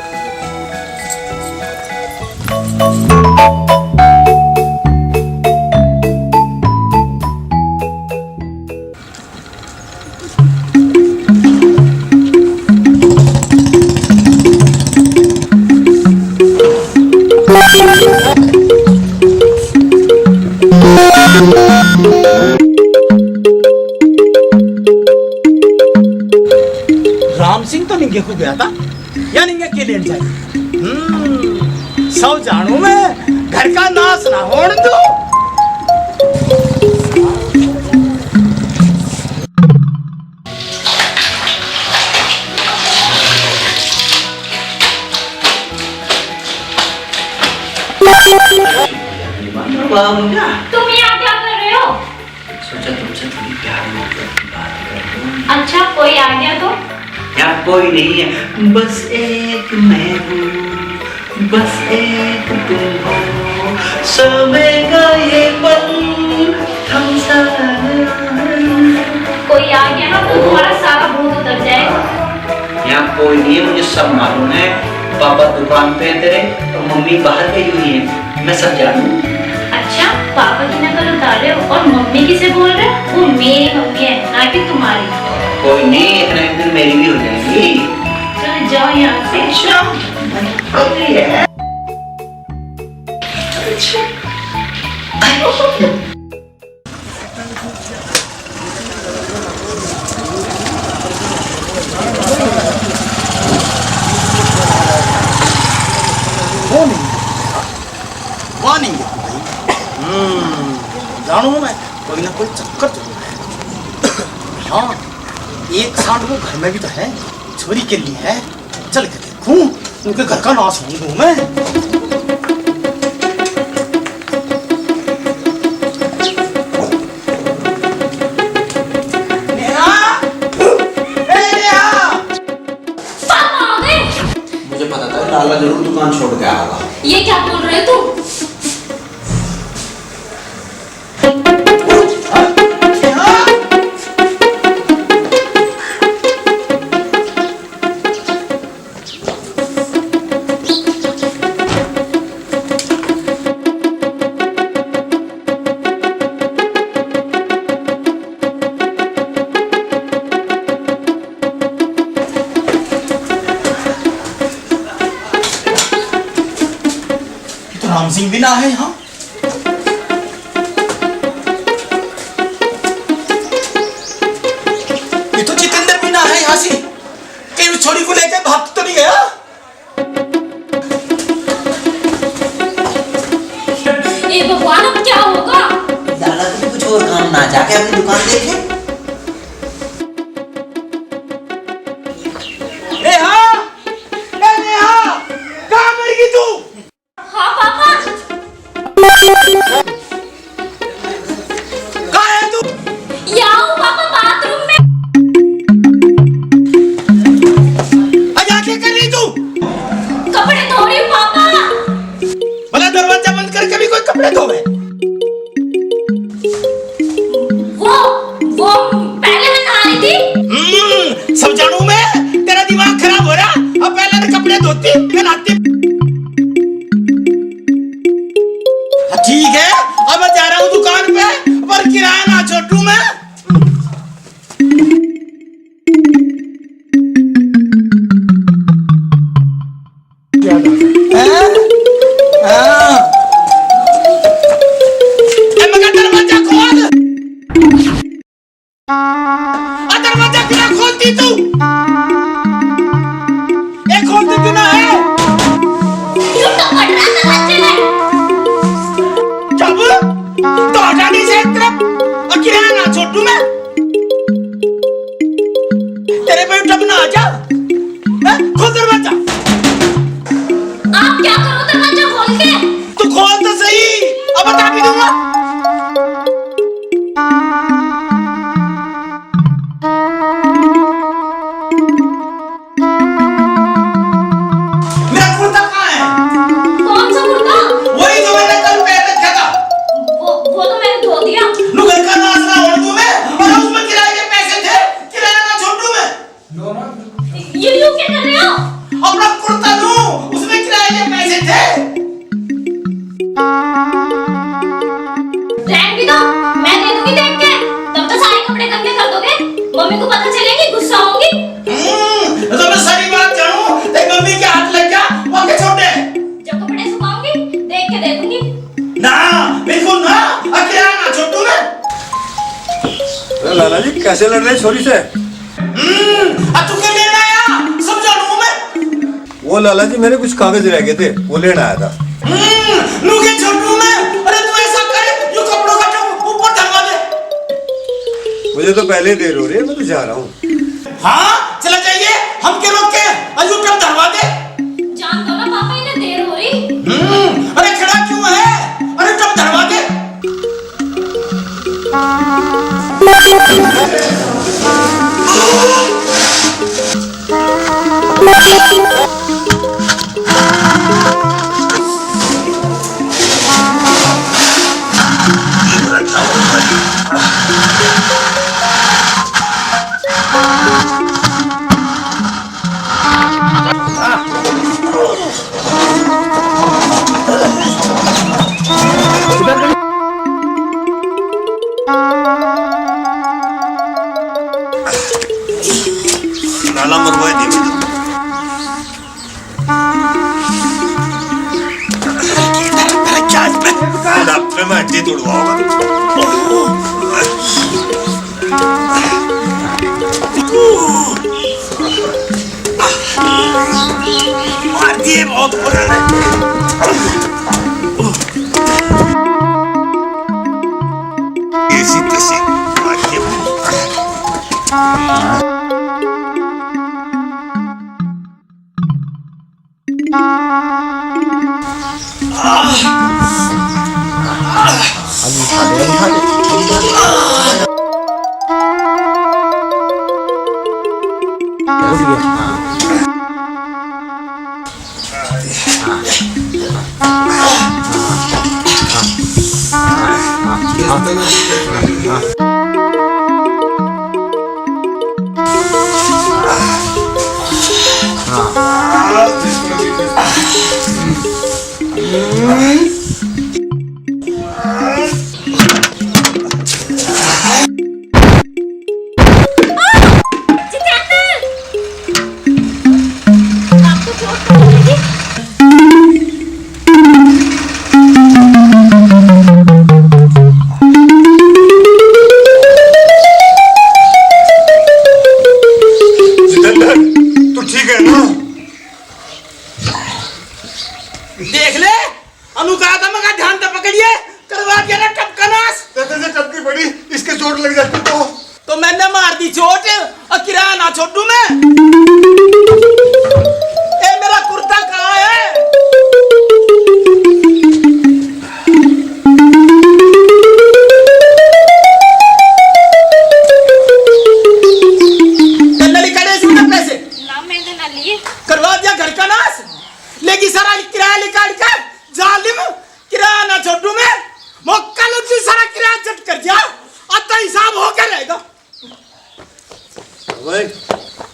राम सिंह तो निंगे को गया था या निंगे के लेट जाए? सब जानू मैं, घर का नाश ना होने दो। तुम यहाँ क्या कर रहे हो? सोचा तुमसे थोड़ी प्यार मोहब्बत की बात कर लूं। अच्छा, कोई आ गया तो? यार कोई नहीं है, बस एक मैं हूँ, बस एक तुम हो, सोएगा ये पल थम सा। कोई आ गया ना तो तुम्हारा सारा भूत उतर जाएगा। यहाँ कोई नहीं है, मुझे सब मालूम है। पापा दुकान पे है तेरे और मम्मी बाहर गई हुई है, मैं सब जानूं। अच्छा, पापा की नकल उतार रहे हो और मम्मी किसे बोल रहे हो? वो मेरी मम्मी है, ना कि तुम्हारी। कोई नहीं, एक ना एक दिन मेरी भी हो जाएगी। चलो जाओ यहाँ से। कोई चक्कर जरूर। हाँ, एक सांड वो घर में भी तो है, छोरी के लिए है। चल के देखूं, उनके घर का नाश होने दूं मैं। लाला जरूर दुकान छोड़ के आएगा। ये क्या बोल रहे हो तुम? राम सिंह भी ना है यहाँ। ये तो जितेंद्र भी ना है यहाँ से। कहीं उस छोरी को लेकर भाग तो नहीं गया? ये भगवान अब क्या होगा? लाला को कुछ और काम ना जाके अपनी दुकान देखे। कपड़े धोवे। वो पहले मैं नहा रही थी। सब जानू मैं, तेरा दिमाग खराब हो रहा। अब पहले मैं कपड़े धोती फिर नहाती। ठीक है, अब मैं जा रहा हूँ दुकान पे, पर किराया ना छोड़ू मैं। दरवाजा क्यों खोलती तू? एक खोलती क्यों ना है? क्यों तो पड़ रहा दरवाजे में? जब तो हटा दी से एक तरफ और किराया ना छोड़ू मैं। तेरे पे उठा ना आ जा। खोल दरवाजा। आप क्या करो दरवाजा खोल के? तू खोल तो सही, अब बता भी दूंगा। मम्मी को पता चलेगी, गुस्सा होगी। तो मैं सारी बात जानूं, तेरी मम्मी के हाथ लग जा, वो के छोटे। जब कपड़े सुखाऊंगी, देख के दे दूंगी। ना, बिल्कुल ना, अकेला ना छोटू मैं। अरे लाला जी कैसे लड़ रहे छोरी से? अब तू क्या लेना आया? सब जानूं मैं। वो लाला जी मेरे कुछ कागज रह गए थे, वो लेने आया था। नू के छोटू मैं, अरे तू ऐसा कर, यो कपड़ों का ऊपर धरवा दे। मुझे तो पहले देर हो रही है, मैं तो जा रहा हूँ। हाँ, चला जाइए, हम के रोक के, अजू टप धरवा दे। जान दो ना पापा, इन्हें देर हो रही। अरे खड़ा क्यों है? अरे टप धरवा दे। लाला मरवाए दे मुझे मैं हड्डी मार दिए बहुत ऐसी देख ले अनुकादा मगा ध्यान से पकड़िए करवा दिया ना टपकनास से टपकी पड़ी इसके चोट लग जाती तो मैंने मार दी चोट और किराया ना छोड़ू मैं ए मेरा कुर्ता कहाँ है नली कड़े से पैसे ना मैंने ना लिए। करवा दिया घर का नाश लेकिन सारा किराया निकाल कर जालिम किराया ना छोड़ू मैं मौका लो तू सारा किराया चट कर जा अतः हिसाब हो के रहेगा। भाई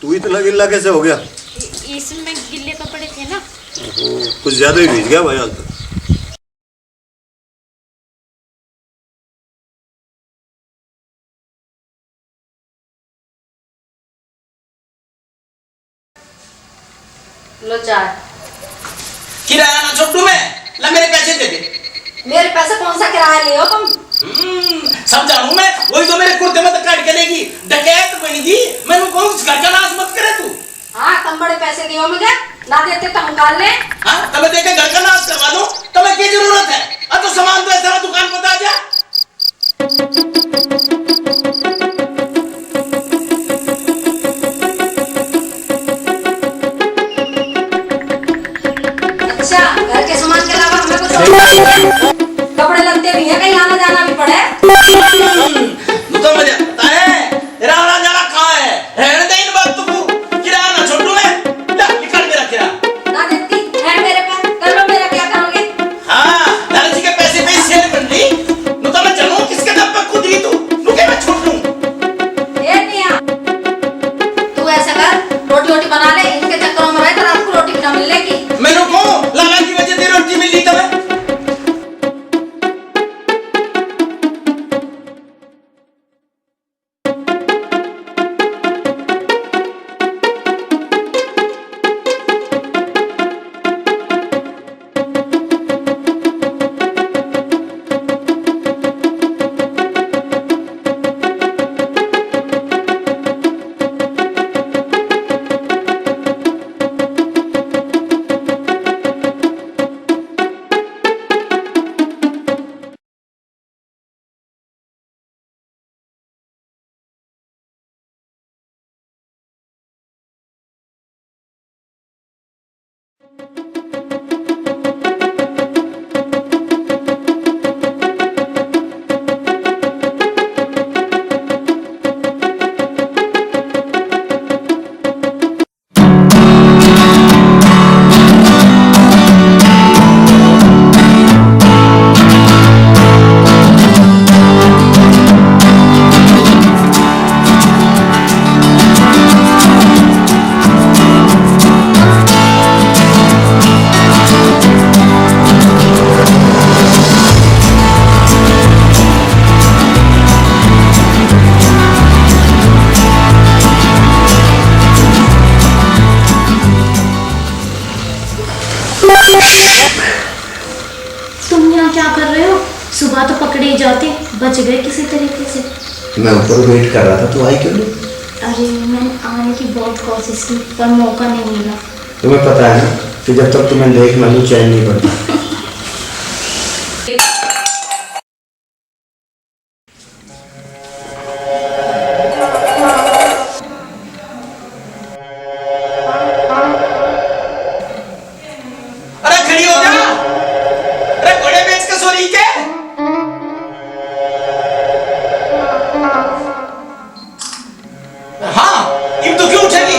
तू इतना गिल्ला कैसे हो गया? इसमें गिल्ले कपड़े थे ना। कुछ ज्यादा ही भीज गया भाई आज तक। लो चाय। किराया ना छोड़ू मैं ला मेरे पैसे दे दे। मेरे पैसे कौन सा किराया ले हो तुम? सब जानू मैं वही तो मेरे कुर्ते में काट के लेगी डकैत बनेगी मैं कहूँ घर का नाश मत करे तू। हाँ तुम बड़े पैसे दियो मुझे ना देते तो हम निकाल ले। हाँ तब देखे घर का नाश करवा दो तुम्हें क्या जरूरत है अब तो सामान तो सारा दुकान बता जा। अच्छा घर के सामान के अलावा हमें कुछ और चाहिए? कपड़े लगते भी हैं कहीं आना जाना भी पड़े। तो मुझे पता है तेरा आना जाना कहाँ है रहने दे इन बातों को किराया ना छोड़ू मैं ला निकाल मेरा किराया। ना देती है मेरे पास कर लो मेरा क्या करोगे? हाँ लालची के पैसे पे सेल बन रही नु तो मैं जानूं किसके दम पे खुद ही तू नु के मैं छोड़ दूं। ए मियां तू ऐसा कर रोटी वोटी बना ले इनके चक्करों में रहे तो रात को रोटी भी ना मिलेगी। मैंने को लाला की वजह से रोटी मिली तुम्हें। तुम यहाँ क्या कर रहे हो? सुबह तो पकड़े ही जाते, बच गए किसी तरीके से। मैं ऊपर वेट कर रहा था तू आई क्यों नहीं? अरे मैंने आने की बहुत कोशिश की पर मौका नहीं मिला। तुम्हें पता है ना कि जब तक तुम्हें देख ना लूं चैन नहीं पड़ता। अरे खड़ी हो जा अरे घोड़े बेच के सो रही के। हाँ इब तो क्यों उठेगी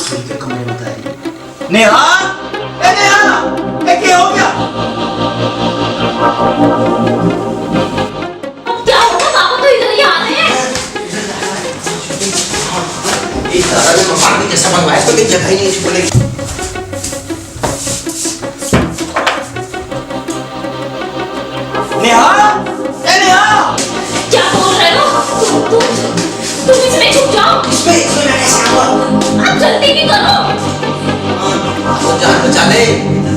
सुन के कमरे में बता रही नेहा, ए नेहा, ए क्या हो गया? क्या होगा? पापा तो इधर ही आ रहे हैं। इस तरह से मकान कैसा बनवाया तो जगह ही नहीं बोले। नेहा, ए नेहा, क्या बोल रहे हो? तुम इसमें छुप जाओ। इसमें मैं कैसे आऊँगा? आप जल्दी भी करो। तो जान बचा ले,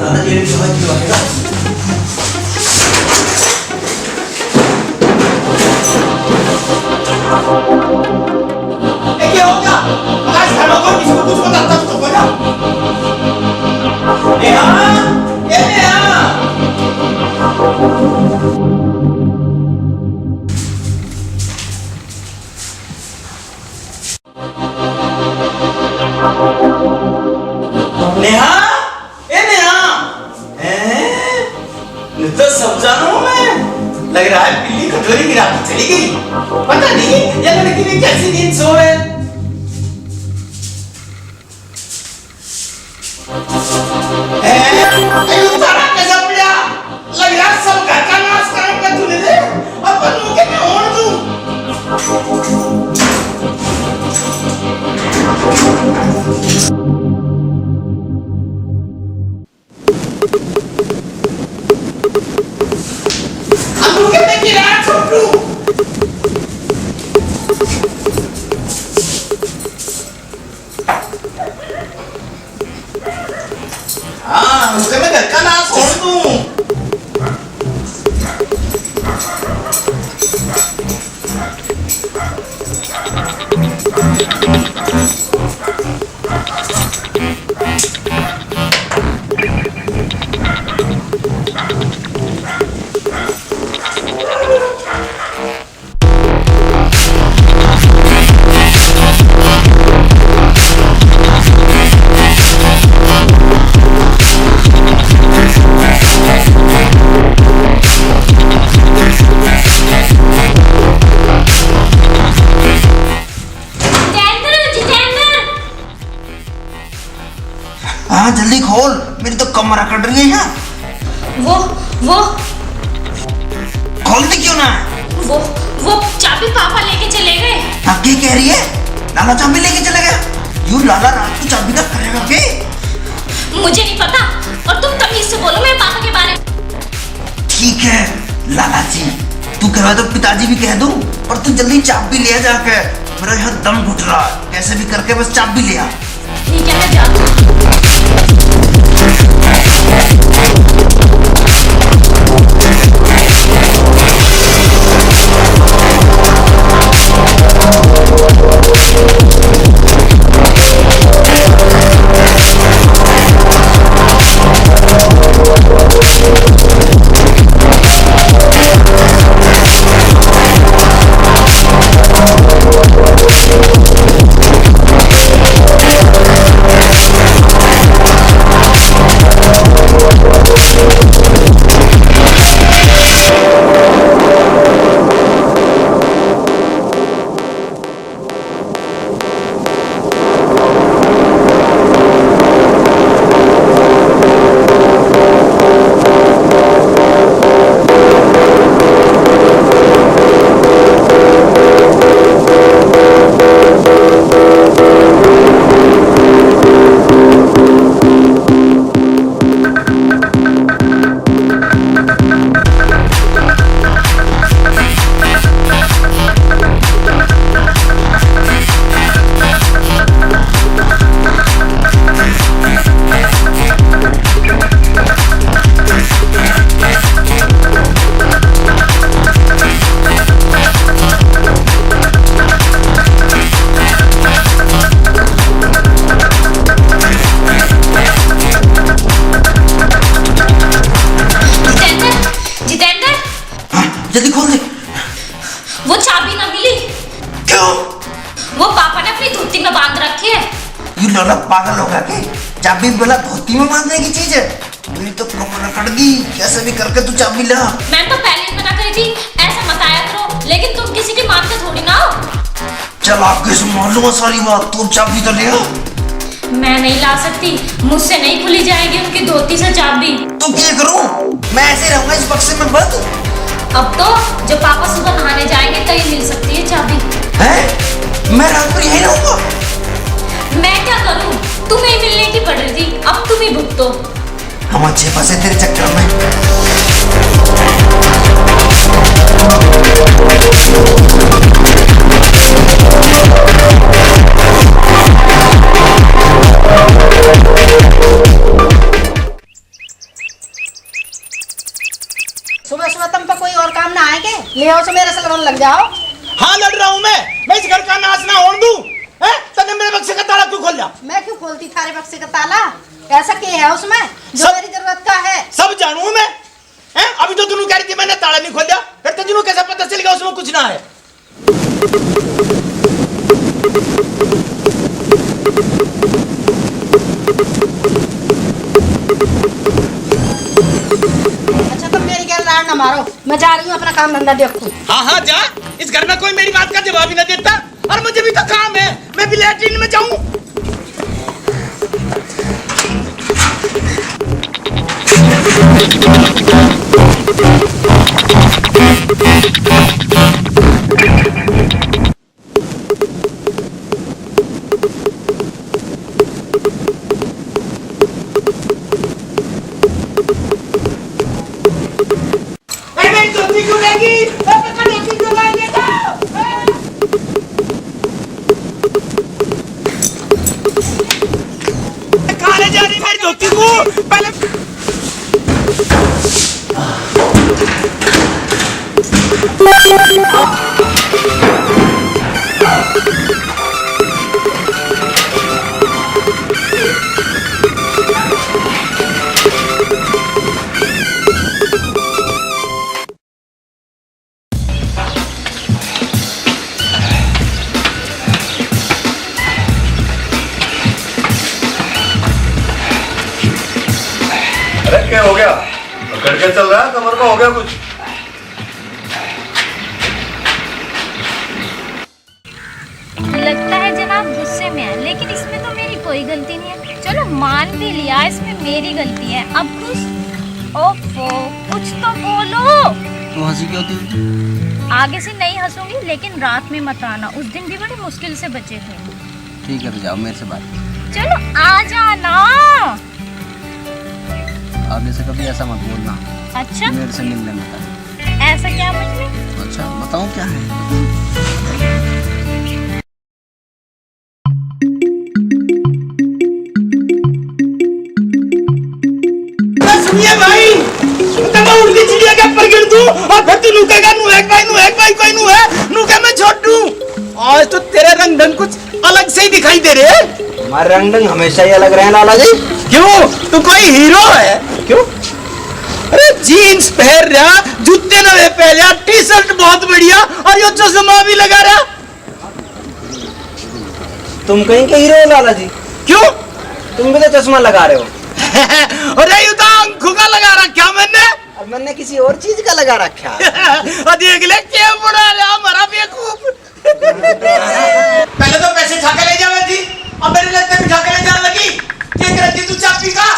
दादा जेल में समझ क्यों आएगा? क्या हो गया? आज घर में कोई किसी को कुछ बताता तो बोला। नेहा, ए नेहा। नेहा, ए नेहा, हैं? तो समझा रहा हूँ मैं। लग रहा है बिल्ली कटोरी गिरा के चली गई। पता नहीं ये लड़की ने कैसी नींद सोए। तारा कैसा पड़ा? लग रहा है सब घर का नाश करेंगे तूने दे। अपन मुझे मैं ओढ़ दूँ। अब मुझे मैं किराया छोड़ दूँ। हाँ, मुझे मैं घर का नाश छोड़ दूँ। हाँ जल्दी खोल, मेरी तो कमरा कट रही है यहाँ। वो खोलती क्यों ना? वो चाबी पापा लेके चले गए। हाँ क्या कह रही है? लाला चाबी लेके चले गया? यूँ लाला रात को चाबी का करेगा क्या? मुझे नहीं पता और तुम तमीज से बोलो मेरे पापा के बारे में। ठीक है लाला जी, तू कह रहा तो पिताजी भी कह दूं, और तू जल्दी चाबी ले आ जाके। मेरा यहाँ दम घुट रहा है, कैसे भी करके बस चाबी ले आ। ठीक है मैं जाती हूँ। जल्दी खोल दे। वो चाबी ना मिली। क्यों? वो पापा ने अपनी धोती में बांध रखी है। ये लौला पागल होगा के? चाबी बोला धोती में बांधने की चीज है। मेरी तो कमर कट गई, कैसे भी करके तू चाबी ला। मैं तो पहले ही मना करी थी ऐसा मत आया करो, लेकिन तुम किसी की मानते थोड़ी ना हो। चल आपके से मालूम है सारी बात, तू चाबी तो ले आ। मैं नहीं ला सकती, मुझसे नहीं खुली जाएगी उनकी धोती से चाबी। तो क्या करूं? मैं ऐसे रहूंगा इस बक्से में बंद? अब तो जब पापा सुबह नहाने जाएंगे तभी मिल सकती है चाबी। हैं? मैं रात को यहीं रहूंगा? मैं क्या करूं? तुम्हें ही मिलने की पड़ रही थी, अब तुम ही भुगतो। हम अच्छे फंसे तेरे चक्कर में। सुबह सुबह तुम पे कोई और काम ना आए के ले आओ, तो मेरे से लड़ने लग जाओ। हाँ लड़ रहा हूँ मैं इस घर का नाश ना होने दूं। हैं? तने मेरे बक्से का ताला क्यों खोल दिया? मैं क्यों खोलती थारे बक्से का ताला? ऐसा क्या है उसमें जो सब- मेरी जरूरत का है? सब जानू मैं। हैं? अभी तो तुम कह रही थी मैंने ताला नहीं खोल दिया, फिर तुझे कैसे पता चलेगा उसमें कुछ ना है? अच्छा तुम मेरी गैर लाड़ ना मारो, मैं जा रही हूँ अपना काम धंधा देखूं। हाँ हाँ जा, इस घर में कोई मेरी बात का जवाब ही ना देता, और मुझे भी तो काम है, मैं भी लैट्रिन में जाऊं। मेरी धोती क्यों रहेगी? धोती क्यों लाएंगे? कहाँ ले जा रही मेरी धोती को? पहले अरे क्या हो गया? करके चल रहा है, कमर में हो गया कुछ? लगता है जनाब गुस्से में है, लेकिन इसमें तो मेरी कोई गलती नहीं है। चलो मान भी लिया इसमें मेरी गलती है, अब खुश? ओफो, कुछ तो बोलो। तू हंसी क्यों थी? आगे से नहीं हंसूंगी, लेकिन रात में मत आना, उस दिन भी बड़े मुश्किल से बचे थे। ठीक है तो जाओ मेरे से बात। चलो आ जाना। आगे से कभी ऐसा मत बोलना। अच्छा, मेरे से मिलने मत आना। ऐसा क्या मुझ में? अच्छा बताऊं क्या है? सुनिए भाई, तो मैं उड़ती चिड़िया के ऊपर गिर दूं और फिर तू नुकेगा नु एक भाई कोई नु है नु के मैं छोड़ दूं। आज तो तेरे रंग ढंग कुछ अलग से ही दिखाई दे रहे हैं। हमारे रंग ढंग हमेशा ही अलग रहे लाला जी। क्यों? तू कोई हीरो है? क्यों? अरे जीन्स पहन रहा, जूते नवे पहन रहा, टी शर्ट बहुत बढ़िया, और ये चश्मा भी लगा रहा। तुम कहीं के हीरो हो लाला जी? क्यों? तुम भी तो चश्मा लगा रहे हो। अरे ये तो आंखों का लगा रखा मैंने। अब मैंने किसी और चीज का लगा रखा है। देख ले क्या बुरा रहा हमारा बेवकूफ। पहले तो पैसे छाके ले जावे थी, अब मेरे लगते भी छाके ले जाने लगी। क्या कर रही तू चाबी का?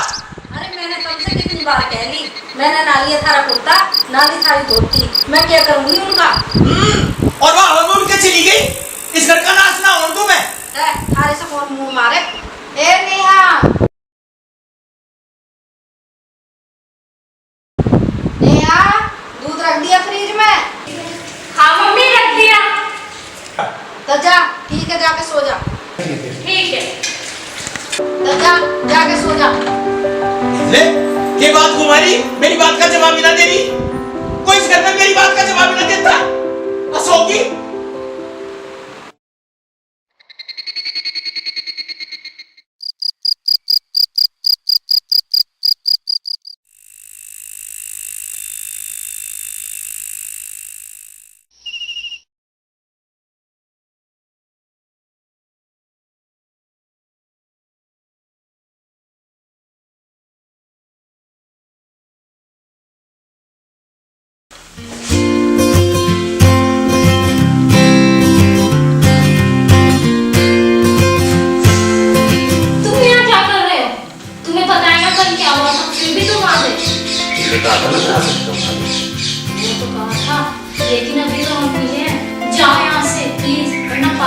अरे मैंने तुमसे कितनी बार कह ली, मैंने ना लिया थारा कुर्ता ना ली थारी धोती, मैं क्या करूंगी उनका? और वहाँ हम उनके चली गई, इस घर का नाश ना हो दूं मैं। थारे से कौन मुंह मारे? ए नेहा, नेहा, दूध रख दिया फ्रिज में? हाँ मम्मी, रख दिया। तो जा, ठीक है, जाके सो जा। ठीक है। तो जा, जाके सो जा। ले, ये बात कुमारी मेरी बात का जवाब ही ना दे रही। कोई इस घर में मेरी बात का जवाब ही ना देता। असोगी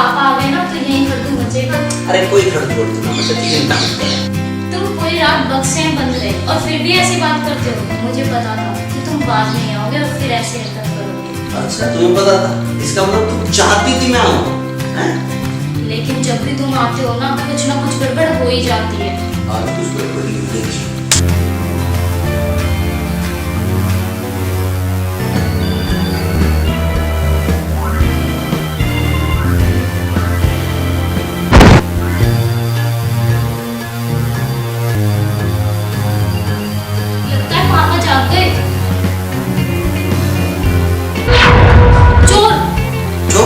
पापा आ गए ना तो यही खड़दू मचेगा। अरे कोई खड़बड़ ना मचे, चिंता मत कर। तुम पूरी रात बक्से में बंद रहे और फिर भी ऐसी बात करते हो। मुझे पता था कि तुम बाद में आओगे और फिर ऐसे हरकत करोगे। अच्छा तुम्हें पता था? इसका मतलब तुम चाहती थी मैं आऊं, हैं? लेकिन जब भी तुम आते हो ना कुछ गड़बड़ हो ही जाती है। आज कुछ गड़बड़ी होगी। लगता है पापा जाग गए। चोर! जो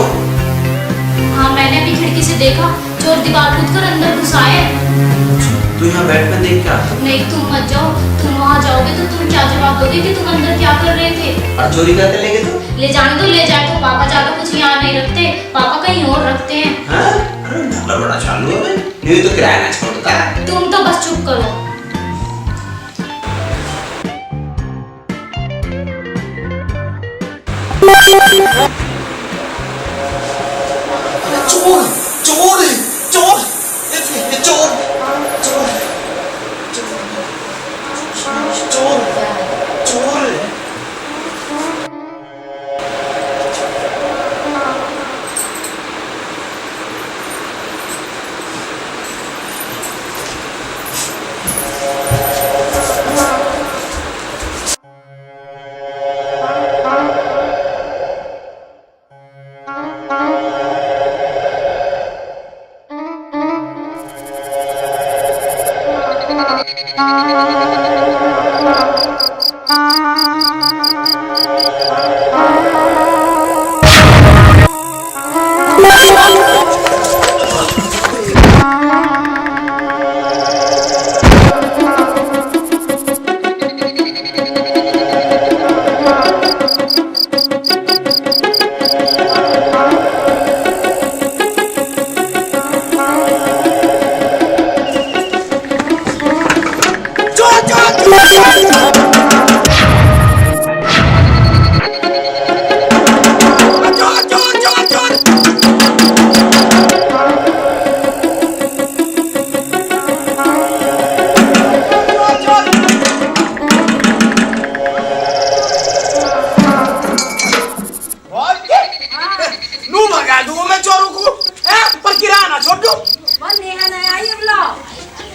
हाँ मैंने भी खिड़की से देखा, चोर दीवार कूद कर अंदर घुस आए। तू यहाँ बैठ कर देख क्या? नहीं तुम मत जाओ, तुम वहाँ जाओगे तो तुम क्या जवाब दोगे कि तुम अंदर क्या कर रहे थे? और चोरी करके ले गए तो? ले जाने दो, ले जाए तो पापा ज्यादा कुछ यहाँ नहीं रखते, पापा कहीं और रखते हैं। हाँ? अरे ढाला बड़ा चालू है, नहीं तो किराया ना छोड़ता है। तुम तो बस चुप करो। चोर चोर चोर चोर चोर चोर चोर।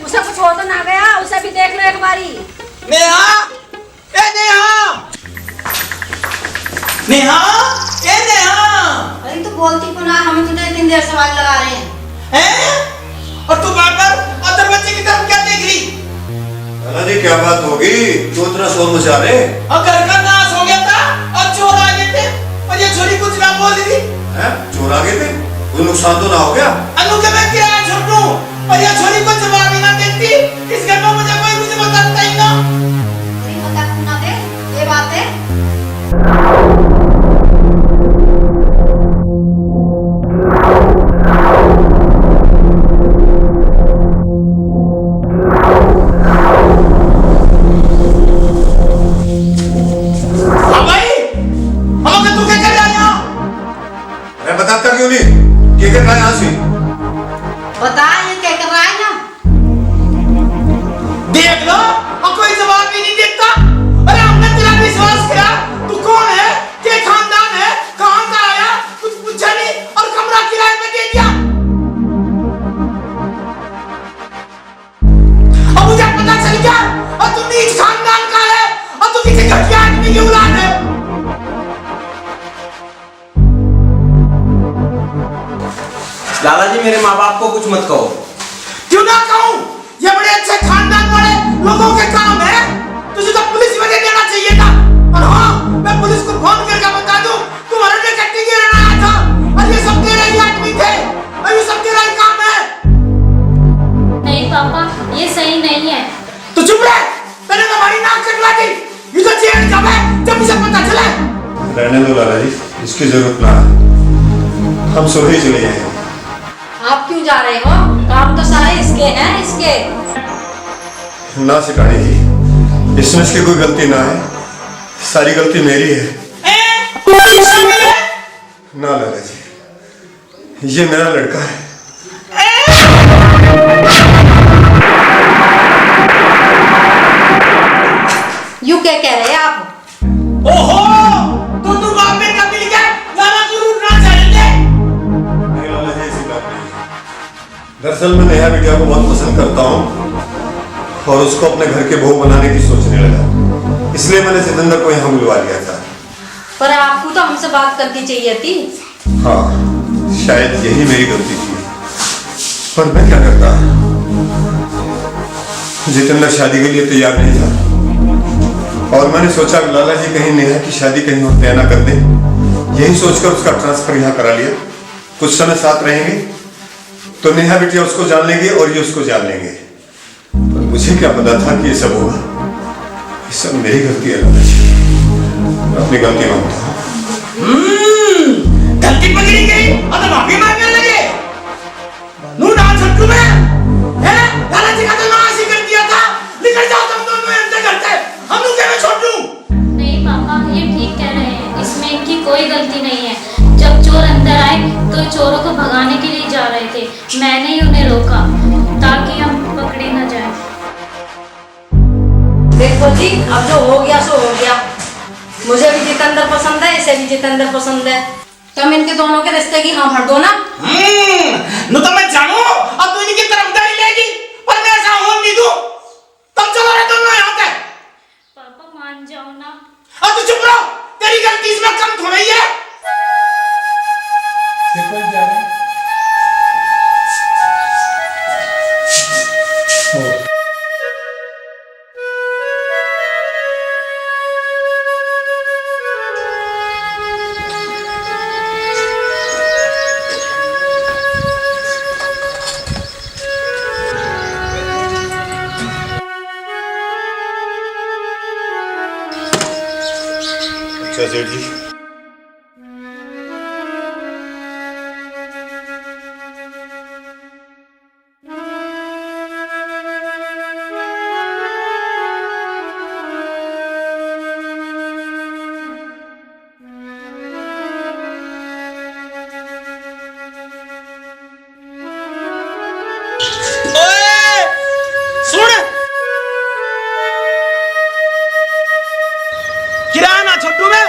उसे कुछ हो तो ना गया, उसे भी देख लो एक बारी। नेहा, ए नेहा, नेहा, ए नेहा। अरे तू बोलती क्यों ना? हम तुझे इतनी देर से आवाज लगा रहे हैं। हैं? और तू बार-बार अंदर बच्चे की तरफ क्या देख रही? लाला जी क्या बात होगी? क्यों इतना शोर मचा रहे? और घर का नाश हो गया था और चोर आ गए थे और ये छोरी कुछ ना बोल रही थी। हैं? चोर आ गए थे? कोई नुकसान तो ना हो गया? अनु के मैं किराया छोड़ दूं पर ये छोरी को जवाब ही ना देती। इस घर में मुझे कोई मुझे बताता ही ना। नहीं बता क्यों ना दे? ये बात है। क्यों नहीं? क्या कर रहा है यहाँ से? बता ये क्या कर रहा है ना? देख लो और कोई जवाब भी नहीं देता। अरे हमने तेरा विश्वास किया, तू कौन है, क्या खानदान है, कहाँ का आया, कुछ पूछा नहीं और कमरा किराए पे दे दिया। अब मुझे पता चल गया और तू नीच खानदान का है और तू किसी घटिया आदमी की औलाद है। लाला जी मेरे माँ बाप को कुछ मत कहो। क्यों ना कहूँ? ये बड़े अच्छे खानदान वाले लोगों के काम है। तुझे तो पुलिस में दे देना चाहिए था। और हाँ, मैं पुलिस को फोन करके बता दूं तुम्हारे डिटेक्टिव गिरना आया था और ये सब तेरे ही आदमी थे और ये सब तेरा ही काम है। नहीं पापा, ये सही नहीं है। तो चुप रह, मैंने तो हमारी नाक कटवा दी। ये तो जेल कब है जब इसे पता चले। रहने दो लाला जी, इसकी जरूरत ना है। हम सुबह ही चले जाएंगे। आप क्यों जा रहे हो? काम तो सारे इसके हैं, इसके। ना सिखाने जी, इसमें इसकी कोई गलती ना है, सारी गलती मेरी है। ना लाला जी, ये मेरा लड़का है। यू क्या कह रहे हैं आप? ओहो, तो तू बाप में कभी लिखा लाला को रूठना चाहेंगे? नहीं लाला जी, ऐसी बात नहीं। दरअसल मैं नेहा बिटिया को बहुत पसंद करता हूँ और उसको अपने घर के बहू बनाने की सोचने लगा, इसलिए मैंने जितेंद्र को यहाँ बुलवा लिया था। पर आपको तो हमसे बात करनी चाहिए थी। हाँ, शायद यही मेरी गलती थी, पर मैं क्या करता। जितेंद्र शादी के लिए तैयार नहीं था और मैंने सोचा लाला जी कहीं नेहा की शादी कहीं और तय ना कर दें, यही सोचकर उसका ट्रांसफर यहाँ करा लिया। कुछ समय साथ रहेंगे तो नेहा बिटिया उसको जान लेंगे और ये उसको जान लेंगे। पर मुझे क्या पता था कि ये सब होगा। ये सब मेरी गलती है लाला जी, मैं अपनी गलती मानता हूँ। गलती पकड़ी गई और तो माफी मांगने लगे। नू ना छट्टू में है लाला जी का तो नाश ही कर दिया था। निकल जाओ तुम दोनों यहाँ से घर से, हम लोग क्या मैं छोड़ दूं? नहीं पापा, ये ठीक कह रहे हैं, इसमें इनकी कोई गलती नहीं है। जब चोर अंदर आए तो चोरों को भगाने के लिए जा रहे थे, मैंने ही उन्हें रोका ताकि हम पकड़े न जाए। देखो जी, अब जो हो गया सो हो गया। मुझे भी जितेंद्र पसंद है, इसे भी जितेंद्र पसंद है। तुम इनके दोनों के रिश्ते की हाँ भर दो ना। नु तो मैं जानू अब तू इनकी तरफदारी लेगी, पर मैं ऐसा होने नहीं दूं। तब चलो रे दोनों यहाँ से। पापा मान जाओ ना। अब तू चुप रहो, तेरी गलती इसमें कम थोड़ी है। अच्छा सेठ जी, किराया ना छोटू में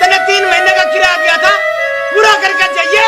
तेने 3 महीने का किराया दिया था, पूरा करके जाइए।